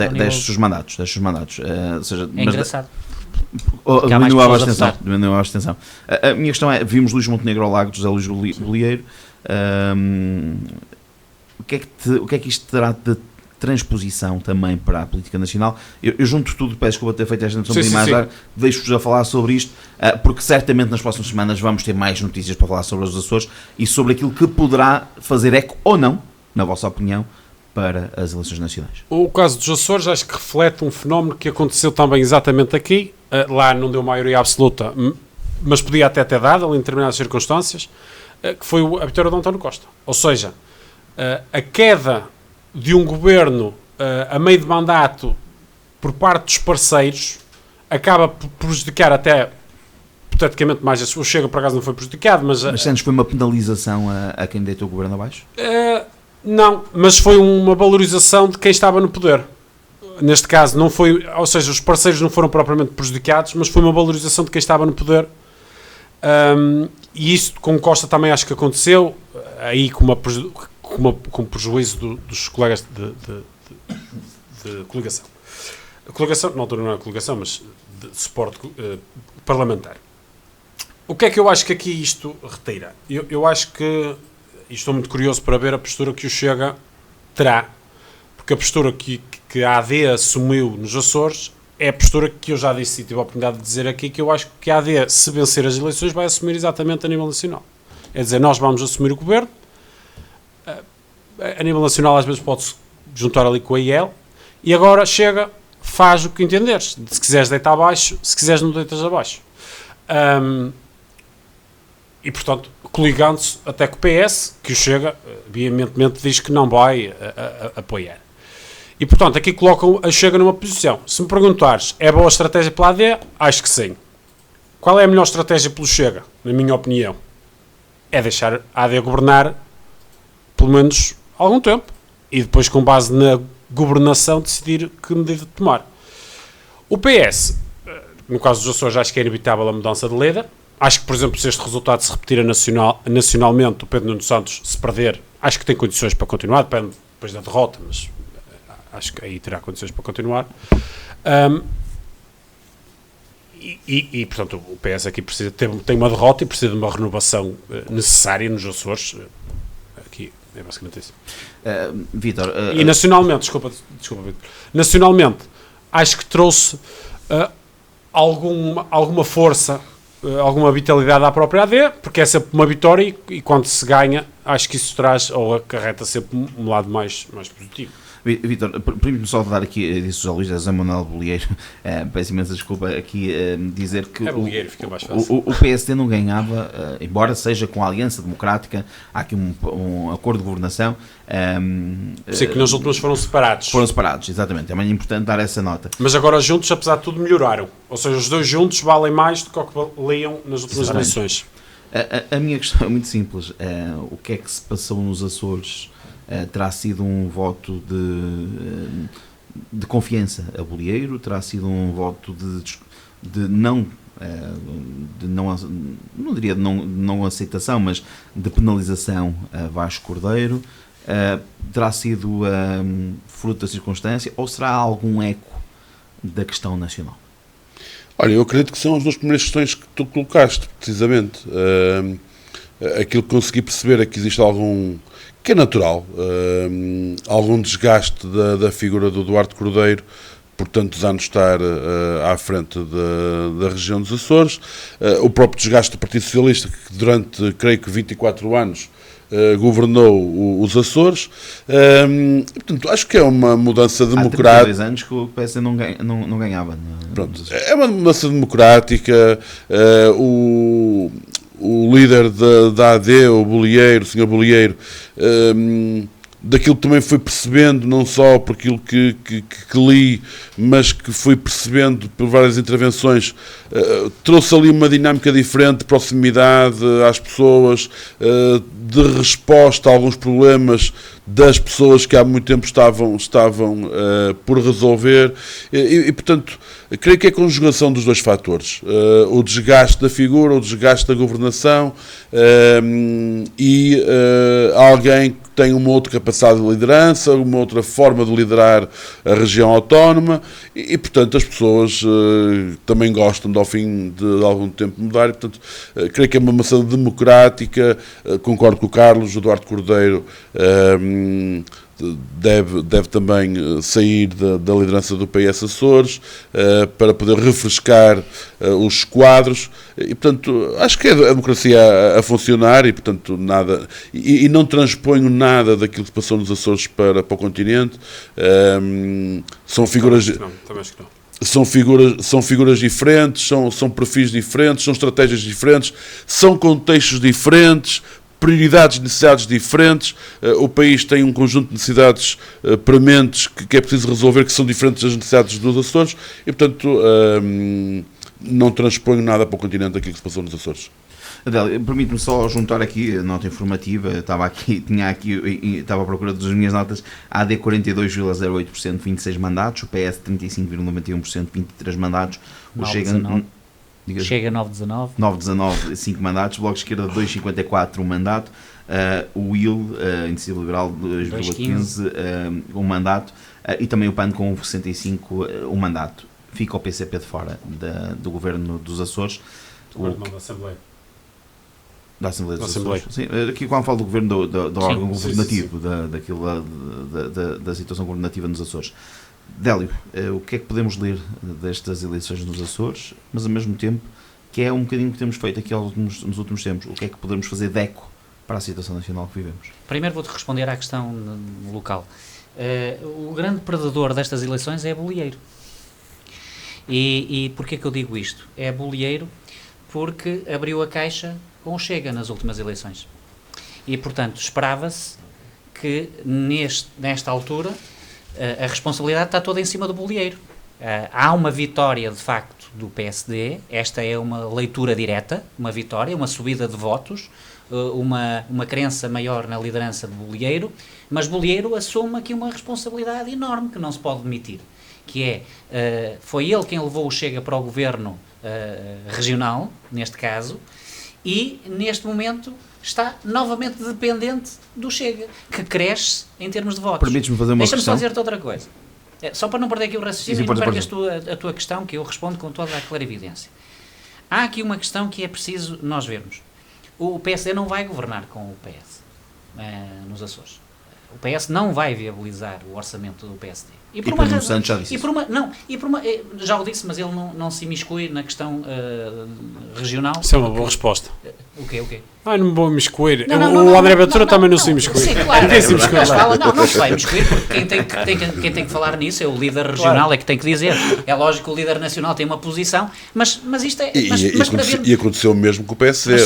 os mandatos. Ou seja, é engraçado. Diminuiu a abstenção. A minha questão é, vimos Luís Montenegro ao lado de José Luís Bolieiro, o que é que isto terá de transposição também para a política nacional? Eu junto tudo, peço desculpa ter feito esta introdução de imagem, deixo-vos a falar sobre isto, porque certamente nas próximas semanas vamos ter mais notícias para falar sobre os Açores e sobre aquilo que poderá fazer eco ou não, na vossa opinião, para as eleições nacionais. O caso dos Açores acho que reflete um fenómeno que aconteceu também exatamente aqui, lá não deu maioria absoluta, mas podia até ter dado em determinadas circunstâncias, que foi a vitória de António Costa. Ou seja, a queda de um governo a meio de mandato por parte dos parceiros acaba por prejudicar até hipoteticamente mais, o Chega por acaso não foi prejudicado, mas sentes que foi uma penalização a quem deitou o governo abaixo? não, mas foi uma valorização de quem estava no poder. Neste caso não foi, ou seja, os parceiros não foram propriamente prejudicados, mas foi uma valorização de quem estava no poder. E isso com Costa também acho que aconteceu, aí com prejuízo dos colegas de coligação. A coligação, na altura não era coligação, mas de suporte parlamentar. O que é que eu acho que aqui isto retira? Eu acho que, e estou muito curioso para ver a postura que o Chega terá, porque a postura que a AD assumiu nos Açores é a postura que eu já disse e tive a oportunidade de dizer aqui, que eu acho que a AD, se vencer as eleições, vai assumir exatamente a nível nacional. É dizer, nós vamos assumir o governo, a nível nacional às vezes pode-se juntar ali com a IEL, e agora Chega, faz o que entenderes. Se quiseres deitar abaixo, se quiseres não deitas abaixo. E portanto, coligando-se até com o PS, que o Chega veementemente diz que não vai apoiar. E portanto, aqui colocam a Chega numa posição. Se me perguntares, é boa estratégia pela AD? Acho que sim. Qual é a melhor estratégia pelo Chega, na minha opinião? É deixar a AD governar pelo menos algum tempo e depois, com base na governação, decidir que medida tomar. O PS, no caso dos Açores, acho que é inevitável a mudança de líder. Acho que, por exemplo, se este resultado se repetir nacionalmente, o Pedro Nuno Santos, se perder, acho que tem condições para continuar, depende depois da derrota, mas acho que aí terá condições para continuar. Portanto, o PS aqui tem uma derrota e precisa de uma renovação necessária nos Açores. Aqui é basicamente isso. Vítor... e nacionalmente, desculpa Vítor, nacionalmente, acho que trouxe alguma força, alguma vitalidade à própria AD, porque é sempre uma vitória e quando se ganha, acho que isso traz ou acarreta sempre um lado mais positivo. Vítor, permite-me só dar aqui, disse o Luís José Manuel Bolieiro, peço imensa desculpa aqui dizer que Bolieiro, fica mais fácil. o PSD não ganhava, embora seja com a Aliança Democrática, há aqui um acordo de governação. Sei que nos últimos foram separados. Foram separados, exatamente, é muito importante dar essa nota. Mas agora juntos, apesar de tudo, melhoraram. Ou seja, os dois juntos valem mais do que o que valiam nas últimas eleições. A minha questão é muito simples. O que é que se passou nos Açores? Terá sido um voto de confiança a Bolieiro? Terá sido um voto de não diria de não aceitação, mas de penalização a Vasco Cordeiro? Terá sido fruto da circunstância ou será algum eco da questão nacional? Olha, eu acredito que são as duas primeiras questões que tu colocaste, precisamente. Aquilo que consegui perceber é que existe algum, que é natural, algum desgaste da figura do Duarte Cordeiro, por tantos anos estar à frente da região dos Açores. O próprio desgaste do Partido Socialista, que durante, creio que 24 anos, governou os Açores. Portanto, acho que é uma mudança democrática. Há 32 anos que o PS não ganhava. Pronto, é uma mudança democrática. O líder da AD, o Bolieiro, o Sr. Bolieiro, daquilo que também fui percebendo, não só por aquilo que li, mas que fui percebendo por várias intervenções, trouxe ali uma dinâmica diferente, de proximidade às pessoas, de resposta a alguns problemas das pessoas que há muito tempo estavam por resolver, e portanto, creio que é a conjugação dos dois fatores, o desgaste da figura, o desgaste da governação, e alguém que tem uma outra capacidade de liderança, uma outra forma de liderar a região autónoma, e portanto as pessoas também gostam de, ao fim de algum tempo, mudar, e portanto creio que é uma maçã democrática. Concordo com o Carlos, o Duarte Cordeiro deve também sair da liderança do PS Açores, para poder refrescar os quadros, e portanto acho que é a democracia a funcionar, e portanto nada, e não transponho nada daquilo que passou nos Açores para o continente. São figuras... Também acho que não. São figuras diferentes, são perfis diferentes, são estratégias diferentes, são contextos diferentes, prioridades e necessidades diferentes. O país tem um conjunto de necessidades prementes que é preciso resolver, que são diferentes das necessidades dos Açores, e portanto não transponho nada para o continente daquilo que se passou nos Açores. Adélia, permite-me só juntar aqui a nota informativa. Estava à procura das minhas notas. A AD 42,08%, 26 mandatos. O PS 35,91%, 23 mandatos. O Chega 9,19, 5 mandatos. O Bloco de Esquerda 2,54, 1 mandato. O WIL, Iniciativa Liberal 2,15, 1 mandato. E também o PAN com 65, 1 mandato. Fica o PCP de fora do governo dos Açores. Da Assembleia. Da Assembleia dos Açores. Sim, aqui quando falo do governo do órgão governativo, da situação governativa nos Açores. Délio, o que é que podemos ler destas eleições nos Açores, mas ao mesmo tempo, que é um bocadinho que temos feito aqui nos últimos tempos, o que é que podemos fazer de eco para a situação nacional que vivemos? Primeiro vou-te responder à questão local. O grande perdedor destas eleições é Bolieiro. E porquê que eu digo isto? É Bolieiro porque abriu a caixa com o Chega nas últimas eleições. E, portanto, esperava-se que nesta altura a responsabilidade está toda em cima do Bolieiro. Há uma vitória, de facto, do PSD, esta é uma leitura direta, uma vitória, uma subida de votos, uma crença maior na liderança de Bolieiro, mas Bolieiro assume aqui uma responsabilidade enorme que não se pode demitir, que é, foi ele quem levou o Chega para o governo regional, neste caso, e neste momento está novamente dependente do Chega, que cresce em termos de votos. Permites-me fazer uma Deixa-me só questão? dizer-te outra coisa. Só para não perder aqui o raciocínio Sim, e não pode. percas a tua questão, que eu respondo com toda a clarividência. Há aqui uma questão que é preciso nós vermos. O PSD não vai governar com o PS nos Açores. O PS não vai viabilizar o orçamento do PSD. E Pedro Santos já disse isso. Já o disse, mas ele não se imiscui na questão regional. Isso é uma boa resposta. O quê? Não vou me imiscuir. Não, O André Ventura também não se imiscui. Sim, claro. Ninguém se imiscui lá. Não se vai imiscuir, porque quem tem que falar nisso é o líder regional, claro. É que tem que dizer. É lógico que o líder nacional tem uma posição, mas isto é... E aconteceu mesmo com o PSD.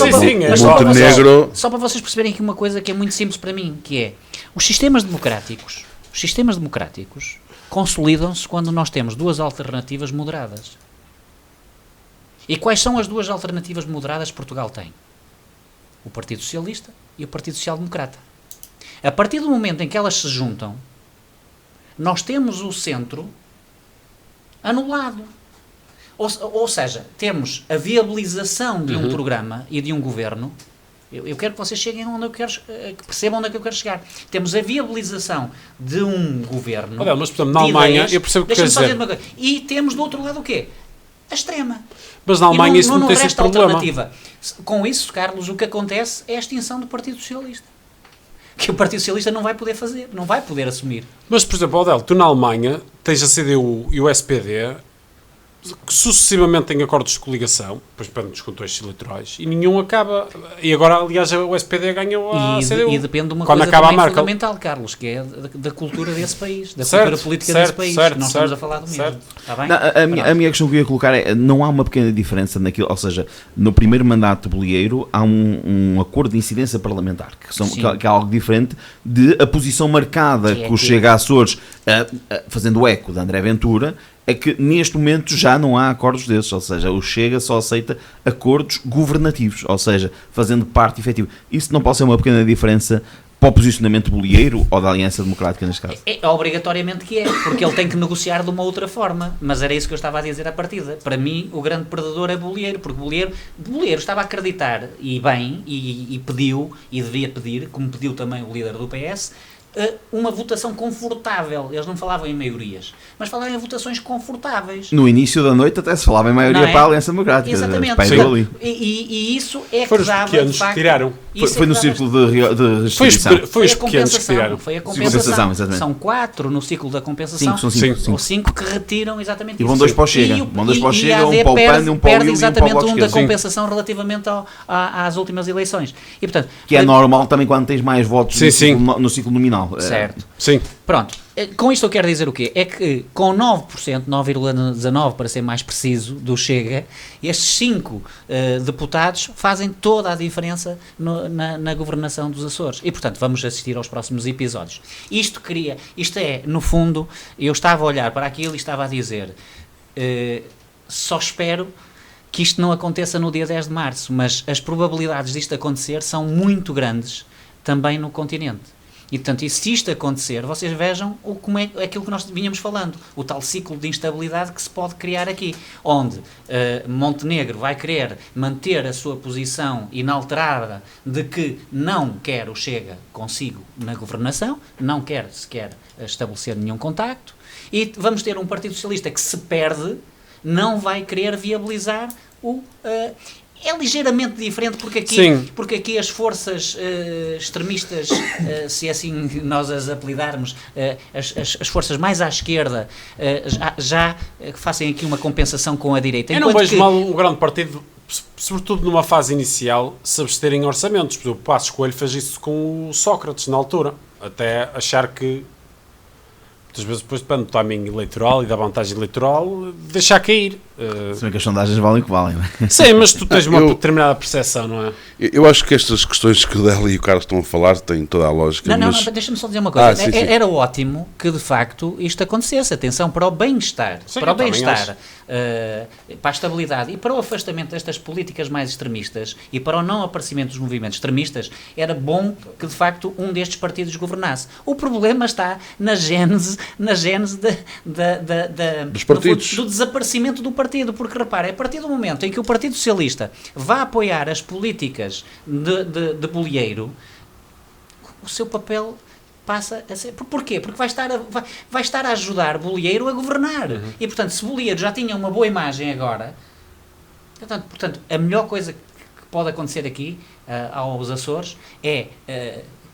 Só para vocês perceberem aqui uma coisa que é muito simples para mim, que é, os sistemas democráticos consolidam-se quando nós temos duas alternativas moderadas. E quais são as duas alternativas moderadas que Portugal tem? O Partido Socialista e o Partido Social Democrata. A partir do momento em que elas se juntam, nós temos o centro anulado. Ou seja, temos a viabilização de um programa e de um governo. Eu quero que vocês cheguem onde eu quero, que percebam onde é que eu quero chegar. Temos a viabilização de um governo. Mas, por exemplo, na Alemanha, eu percebo o que quer dizer. E temos do outro lado o quê? A extrema. Mas na Alemanha isso não tem esse problema. Alternativa. Com isso, Carlos, o que acontece é a extinção do Partido Socialista. Que o Partido Socialista não vai poder fazer, não vai poder assumir. Mas, por exemplo, Odel, tu na Alemanha tens a CDU e o SPD que sucessivamente têm acordos de coligação, depois depende dos contextos eleitorais, e nenhum acaba. E agora, aliás, o SPD ganhou a CDU. E depende de uma quando coisa acaba também a fundamental, Carlos, que é da cultura desse país, da cultura política desse país. Nós estamos a falar do mesmo. Está bem? Não, a minha questão que eu ia colocar é, não há uma pequena diferença naquilo, ou seja, no primeiro mandato de Bolieiro há um acordo de incidência parlamentar, que é algo diferente de a posição marcada que o Chega a Açores, fazendo o eco de André Ventura, é que neste momento já não há acordos desses, ou seja, o Chega só aceita acordos governativos, ou seja, fazendo parte efetiva. Isso não pode ser uma pequena diferença para o posicionamento bolieiro ou da Aliança Democrática neste caso? É obrigatoriamente que é, porque ele tem que negociar de uma outra forma, mas era isso que eu estava a dizer à partida. Para mim, o grande perdedor é Bolieiro, porque Bolieiro estava a acreditar, e bem, e pediu, e devia pedir, como pediu também o líder do PS, uma votação confortável. Eles não falavam em maiorias, mas falavam em votações confortáveis. No início da noite até se falava em maioria para a Aliança Democrática. Exatamente. E isso é foi que dava, os pequenos de facto, que tiraram. Foi no círculo de restrição. Foi os pequenos que tiraram. Foi a compensação. Exatamente. São 4 no ciclo da compensação. São 5 que retiram exatamente e isso. vão 2 para o Chega. Vão 2 para o Chega, um para o PAN, um para o WIL e um para o exatamente Bloco de um da Esquerda. compensação relativamente às últimas eleições. E, portanto, que é normal também quando tens mais votos no ciclo nominal. Certo. Sim. Pronto. Com isto eu quero dizer o quê? É que com 9%, 9,19% para ser mais preciso, do Chega, estes 5 deputados fazem toda a diferença na governação dos Açores. E, portanto, vamos assistir aos próximos episódios. Isto é, no fundo, eu estava a olhar para aquilo e estava a dizer, só espero que isto não aconteça no dia 10 de março, mas as probabilidades disto acontecer são muito grandes também no continente. E, portanto, e se isto acontecer, vocês vejam como é aquilo que nós vínhamos falando, o tal ciclo de instabilidade que se pode criar aqui, onde Montenegro vai querer manter a sua posição inalterada de que não quer o Chega consigo na governação, não quer sequer estabelecer nenhum contacto, e vamos ter um Partido Socialista que se perde, não vai querer viabilizar é ligeiramente diferente porque aqui as forças extremistas, se assim nós as apelidarmos, as forças mais à esquerda, já fazem aqui uma compensação com a direita. Eu não vejo mal um grande partido, sobretudo numa fase inicial, se absterem em orçamentos. Por exemplo, o Passos Coelho fez isso com o Sócrates na altura, até achar que muitas vezes depois depende do timing eleitoral e da vantagem eleitoral, deixar cair. Se bem que as sondagens valem o que valem, não é? Sim, mas tu tens uma determinada percepção, não é? Eu acho que estas questões que o Délio e o Carlos estão a falar têm toda a lógica. Não, deixa-me só dizer uma coisa. Sim. Era ótimo que de facto isto acontecesse. Atenção, para o bem-estar, para a estabilidade e para o afastamento destas políticas mais extremistas e para o não aparecimento dos movimentos extremistas, era bom que de facto um destes partidos governasse. O problema está na gênese dos partidos, do desaparecimento do partido, porque repara, a partir do momento em que o Partido Socialista vai apoiar as políticas de Bolieiro, o seu papel passa a ser... Porquê? Porque vai estar a ajudar Bolieiro a governar. E, portanto, se Bolieiro já tinha uma boa imagem agora, portanto a melhor coisa que pode acontecer aqui aos Açores é,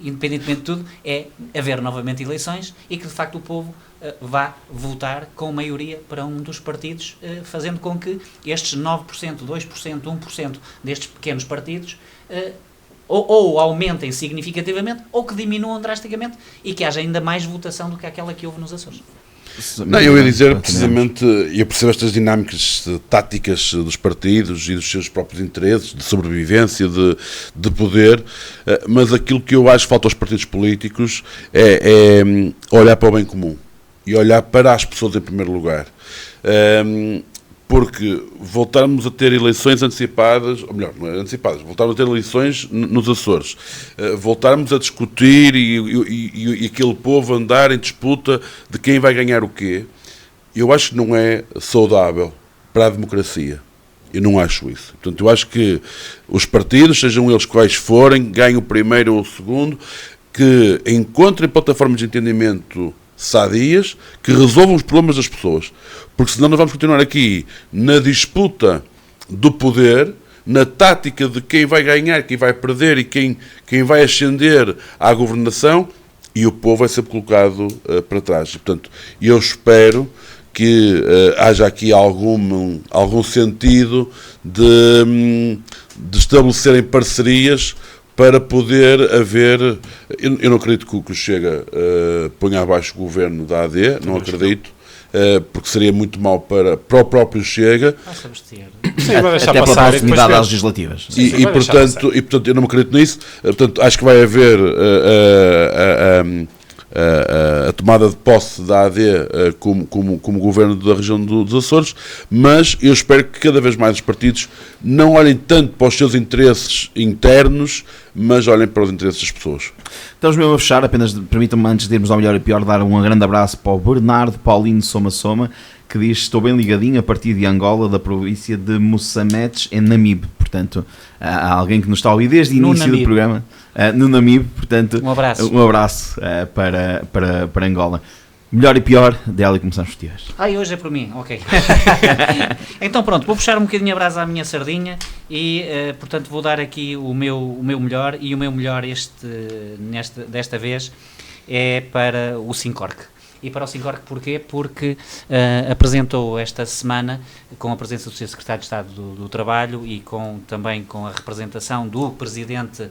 independentemente de tudo, é haver novamente eleições e que, de facto, o povo vá votar com maioria para um dos partidos, fazendo com que estes 9%, 2%, 1% destes pequenos partidos ou aumentem significativamente ou que diminuam drasticamente e que haja ainda mais votação do que aquela que houve nos Açores. Não, eu ia dizer precisamente, eu percebo estas dinâmicas táticas dos partidos e dos seus próprios interesses, de sobrevivência, de poder, mas aquilo que eu acho que falta aos partidos políticos é olhar para o bem comum e olhar para as pessoas em primeiro lugar. Porque voltarmos a ter eleições antecipadas, ou melhor, não é antecipadas, voltarmos a ter eleições nos Açores, voltarmos a discutir e aquele povo andar em disputa de quem vai ganhar o quê, eu acho que não é saudável para a democracia. Eu não acho isso. Portanto, eu acho que os partidos, sejam eles quais forem, ganhem o primeiro ou o segundo, que encontrem plataformas de entendimento sadias, que resolvam os problemas das pessoas. Porque senão nós vamos continuar aqui na disputa do poder, na tática de quem vai ganhar, quem vai perder e quem vai ascender à governação, e o povo vai ser colocado para trás. E, portanto, eu espero que haja aqui algum sentido de estabelecerem parcerias para poder haver... Eu não acredito que o Chega ponha abaixo o governo da AD, não acredito, porque seria muito mau para o próprio Chega. Sim, vai deixar até passar, pela proximidade às legislativas. E, portanto, eu não acredito nisso. Portanto, acho que vai haver a tomada de posse da AD como governo da região dos Açores, mas eu espero que cada vez mais os partidos não olhem tanto para os seus interesses internos, mas olhem para os interesses das pessoas. Estamos mesmo a fechar, apenas permitam-me, antes de irmos ao melhor e pior, dar um grande abraço para o Bernardo Paulino Soma, que diz: estou bem ligadinho a partir de Angola, da província de Moçambique, em Namibe. Portanto, há alguém que nos está a ouvir desde o início do programa, no Namibe. Portanto, um abraço para Angola. Melhor e pior, Délio, começamos os dias. Hoje é por mim, ok. Então pronto, vou puxar um bocadinho a brasa à minha sardinha e, portanto, vou dar aqui o meu melhor, e o meu melhor desta vez é para o Sincorc. E para o Sincorc porquê? Porque apresentou esta semana, com a presença do Sr. Secretário de Estado do Trabalho e também com a representação do Presidente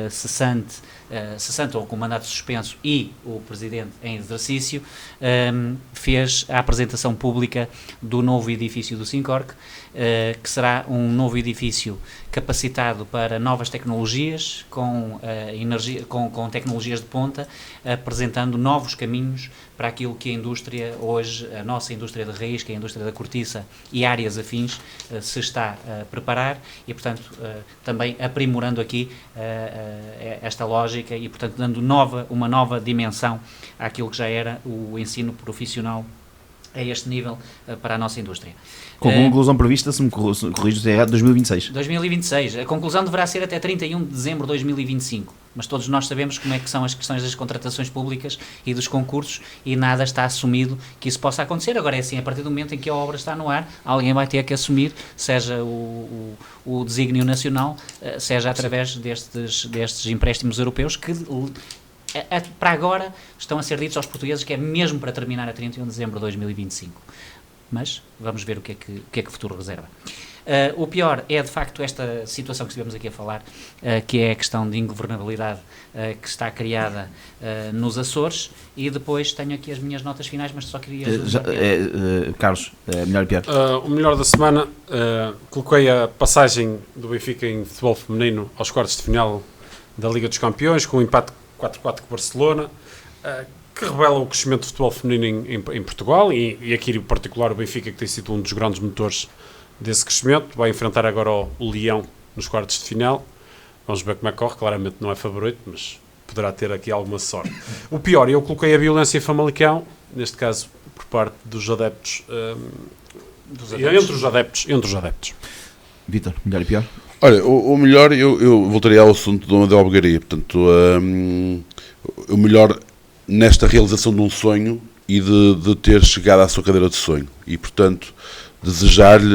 cessante ou com mandato suspenso e o Presidente em exercício, fez a apresentação pública do novo edifício do Sincorc, que será um novo edifício capacitado para novas tecnologias, com tecnologias de ponta, apresentando novos caminhos para aquilo que a indústria hoje, a nossa indústria de raiz, que é a indústria da cortiça e áreas afins, se está a preparar e, portanto, também aprimorando aqui esta lógica e, portanto, dando uma nova dimensão àquilo que já era o ensino profissional a este nível para a nossa indústria. Com a conclusão prevista, se me corrijo se é errado, 2026. 2026. A conclusão deverá ser até 31 de dezembro de 2025. Mas todos nós sabemos como é que são as questões das contratações públicas e dos concursos e nada está assumido que isso possa acontecer. Agora é assim, a partir do momento em que a obra está no ar, alguém vai ter que assumir, seja o desígnio nacional, seja através destes empréstimos europeus que para agora estão a ser ditos aos portugueses que é mesmo para terminar a 31 de dezembro de 2025. Mas vamos ver o que é que o futuro reserva. O pior é, de facto, esta situação que estivemos aqui a falar, que é a questão de ingovernabilidade que está criada nos Açores, e depois tenho aqui as minhas notas finais, mas só queria... Carlos, melhor e pior. O melhor da semana, coloquei a passagem do Benfica em futebol feminino aos quartos de final da Liga dos Campeões, com um empate 4-4 com o Barcelona, que revela o crescimento do futebol feminino em Portugal e aqui em particular o Benfica, que tem sido um dos grandes motores desse crescimento. Vai enfrentar agora o Leão nos quartos de final. Vamos ver como é que corre. Claramente não é favorito, mas poderá ter aqui alguma sorte. O pior, eu coloquei a violência em Famalicão, neste caso por parte dos adeptos, entre os adeptos. Vítor, melhor e pior? Olha, o melhor, eu voltaria ao assunto do Amadeu Albergaria. Portanto, o melhor nesta realização de um sonho e de ter chegado à sua cadeira de sonho. E, portanto, desejar-lhe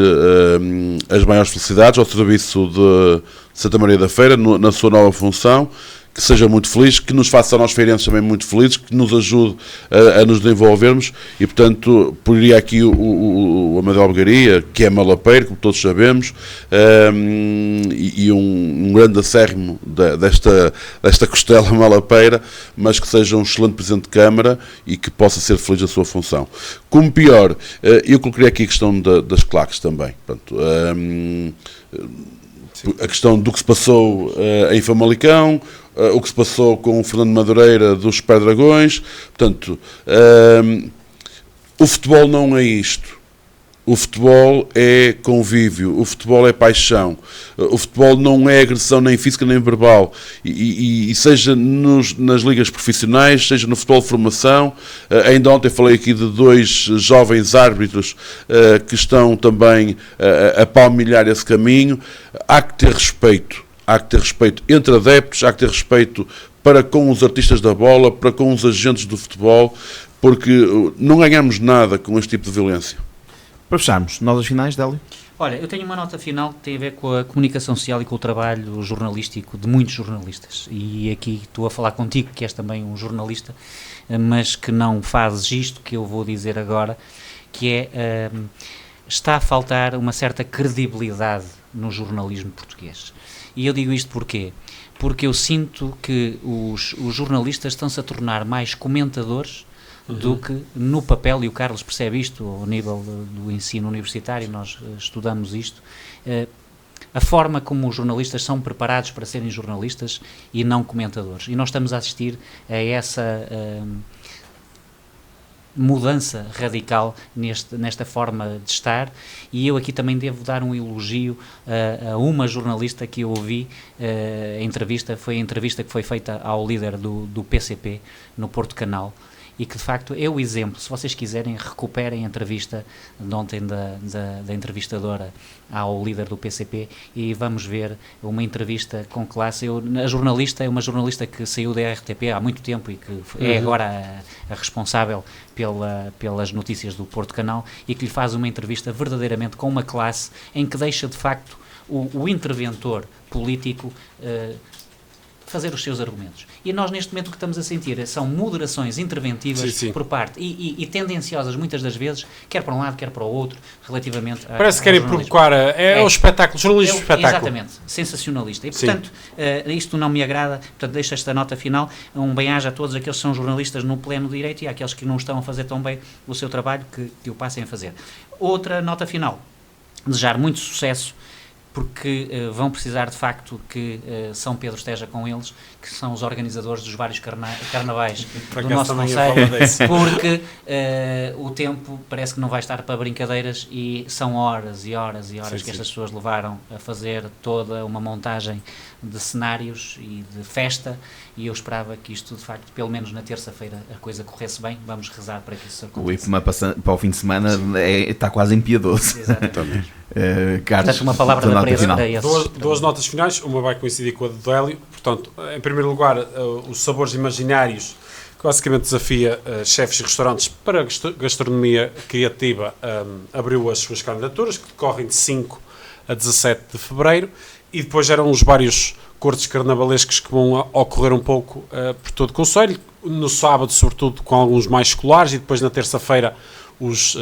as maiores felicidades ao serviço de Santa Maria da Feira, na sua nova função, que seja muito feliz, que nos faça a nós feirenses também muito felizes, que nos ajude a nos desenvolvermos e, portanto, poria aqui o Amadeu Albergaria, que é malapeiro, como todos sabemos, e um grande acérrimo desta costela malapeira, mas que seja um excelente Presidente de Câmara e que possa ser feliz da sua função. Como pior, eu colocaria aqui a questão das claques também. Portanto, a questão do que se passou em Famalicão, o que se passou com o Fernando Madureira dos Super Dragões. Portanto, o futebol não é isto. O futebol é convívio, o futebol é paixão, o futebol não é agressão nem física nem verbal, e seja nas ligas profissionais, seja no futebol de formação. Ainda ontem falei aqui de 2 jovens árbitros que estão também a palmilhar esse caminho. Há que ter respeito entre adeptos, há que ter respeito para com os artistas da bola, para com os agentes do futebol, porque não ganhamos nada com este tipo de violência. Para fecharmos, notas finais, Délio? Olha, eu tenho uma nota final que tem a ver com a comunicação social e com o trabalho jornalístico de muitos jornalistas. E aqui estou a falar contigo, que és também um jornalista, mas que não fazes isto que eu vou dizer agora, que é, está a faltar uma certa credibilidade no jornalismo português. E eu digo isto porquê? Porque eu sinto que os jornalistas estão-se a tornar mais comentadores do que no papel, e o Carlos percebe isto ao nível do ensino universitário, nós estudamos isto, a forma como os jornalistas são preparados para serem jornalistas e não comentadores. E nós estamos a assistir a essa mudança radical nesta forma de estar, e eu aqui também devo dar um elogio a uma jornalista que eu ouvi. A entrevista foi a entrevista que foi feita ao líder do PCP no Porto Canal, e que de facto é o exemplo. Se vocês quiserem, recuperem a entrevista de ontem da entrevistadora ao líder do PCP e vamos ver uma entrevista com classe. A jornalista é uma jornalista que saiu da RTP há muito tempo e que é agora a responsável pelas notícias do Porto Canal, e que lhe faz uma entrevista verdadeiramente com uma classe em que deixa de facto o interventor político fazer os seus argumentos. E nós neste momento o que estamos a sentir são moderações interventivas por parte e tendenciosas muitas das vezes, quer para um lado, quer para o outro, relativamente a... Parece que querem provocar, o espetáculo, jornalismo espetáculo. Exatamente, sensacionalista. E portanto, isto não me agrada, portanto deixo esta nota final, um bem-aja a todos aqueles que são jornalistas no pleno direito e àqueles que não estão a fazer tão bem o seu trabalho, que o passem a fazer. Outra nota final, desejar muito sucesso porque vão precisar de facto que São Pedro esteja com eles, que são os organizadores dos vários carnavais do nosso concelho, porque o tempo parece que não vai estar para brincadeiras e são horas e horas e horas que estas pessoas levaram a fazer toda uma montagem de cenários e de festa, e eu esperava que isto, de facto, pelo menos na terça-feira, a coisa corresse bem. Vamos rezar para que isso aconteça. O IPMA para o fim de semana está quase impiedoso. Exatamente. Carlos, portanto, uma palavra da presa para esses. Duas notas finais, uma vai coincidir com a do Hélio. Portanto, em primeiro lugar, os sabores imaginários, que basicamente desafia chefes e restaurantes para a gastronomia criativa, abriu as suas candidaturas, que decorrem de 5 a 17 de fevereiro, e depois eram os vários cortes carnavalescos que vão ocorrer um pouco por todo o concelho, no sábado sobretudo com alguns mais escolares, e depois na terça-feira os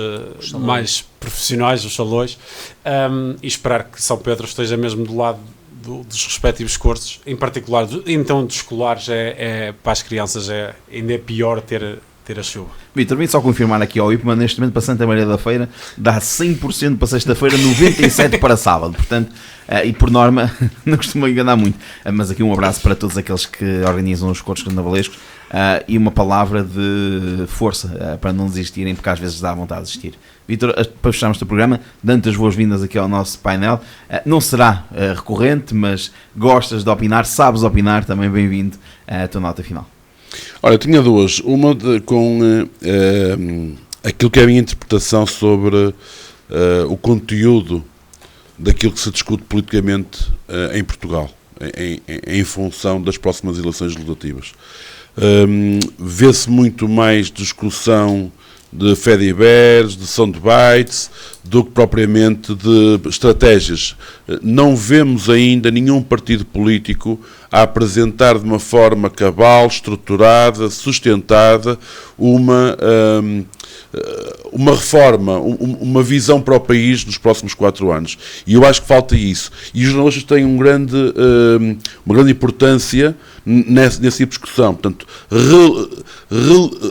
mais profissionais, os salões, e esperar que São Pedro esteja mesmo do lado dos respectivos cursos, em particular, então dos escolares, para as crianças ainda é pior ter a chuva. Vítor, vim só confirmar aqui ao IPMA, neste momento para Santa Maria da Feira dá 100% para sexta-feira, 97% para sábado, portanto, e por norma não costumo enganar muito, mas aqui um abraço para todos aqueles que organizam os cortes carnavalescos, e uma palavra de força para não desistirem, porque às vezes dá vontade de desistir. Vítor, para fecharmos o programa, dando as boas-vindas aqui ao nosso painel, não será recorrente, mas gostas de opinar, sabes opinar, também bem-vindo à tua nota final. Olha, tinha duas. Uma com aquilo que é a minha interpretação sobre o conteúdo daquilo que se discute politicamente em Portugal, em função das próximas eleições legislativas. Vê-se muito mais discussão de fediveres, de soundbites, do que propriamente de estratégias. Não vemos ainda nenhum partido político a apresentar de uma forma cabal, estruturada, sustentada, uma reforma, uma visão para o país nos próximos 4 anos. E eu acho que falta isso. E os jornalistas têm uma grande importância nessa discussão. Portanto,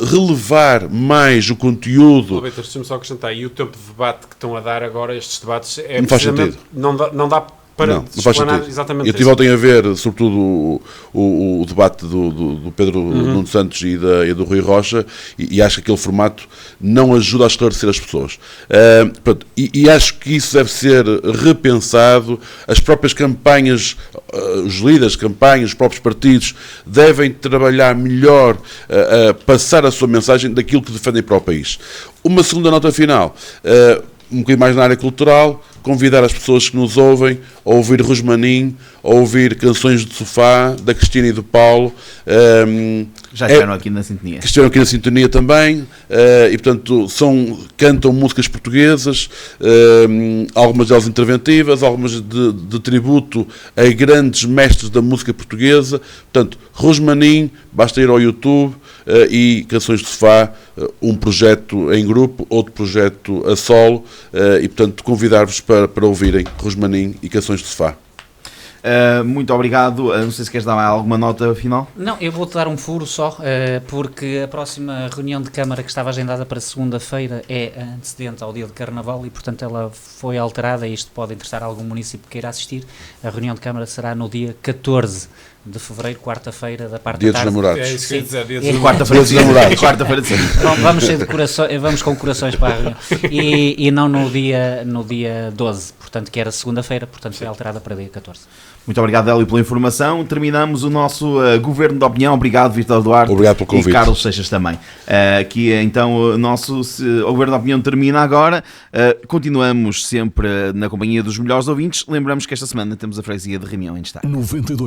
relevar mais o conteúdo. Deixa-me só acrescentar, e o tempo de debate que estão a dar agora, estes debates, não faz sentido. Não dá para não faz sentido. Exatamente. Eu estive ontem a ver, sobretudo, o debate do Pedro Nuno Santos e do Rui Rocha, e acho que aquele formato não ajuda a esclarecer as pessoas. E acho que isso deve ser repensado. As próprias campanhas, os líderes de campanhas, os próprios partidos, devem trabalhar melhor a passar a sua mensagem daquilo que defendem para o país. Uma segunda nota final, um bocadinho mais na área cultural, convidar as pessoas que nos ouvem a ouvir Rosmaninho, a ouvir Canções de Sofá, da Cristina e do Paulo. Já estiveram aqui na sintonia. Que estiveram aqui na sintonia também, e portanto cantam músicas portuguesas, algumas delas interventivas, algumas de tributo a grandes mestres da música portuguesa. Portanto, Rosmaninho, basta ir ao YouTube, e Canções de Sofá, um projeto em grupo, outro projeto a solo, e portanto convidar-vos para ouvirem Rosmaninho e Canções de Sofá. Muito obrigado. Não sei se queres dar alguma nota final. Não, eu vou-te dar um furo só, porque a próxima reunião de Câmara, que estava agendada para segunda-feira, é antecedente ao dia de Carnaval e, portanto, ela foi alterada, e isto pode interessar algum município que queira assistir. A reunião de Câmara será no dia 14 de fevereiro, quarta-feira, da parte Dia da tarde. dos Namorados. É isso que eu ia dizer, dia dos Quarta-feira dos Namorados. Quarta-feira de sempre. Vamos cheio de corações, vamos com corações para a reunião. E não no dia 12, portanto, que era segunda-feira, portanto, foi alterada para dia 14. Muito obrigado, Hélio, pela informação. Terminamos o nosso Governo da Opinião. Obrigado, Vítor Duarte. Obrigado pelo convite. E Carlos Seixas também. Aqui, então, o nosso o Governo da Opinião termina agora. Continuamos sempre na companhia dos melhores ouvintes. Lembramos que esta semana temos a freguesia de Reunião em destaque. 92.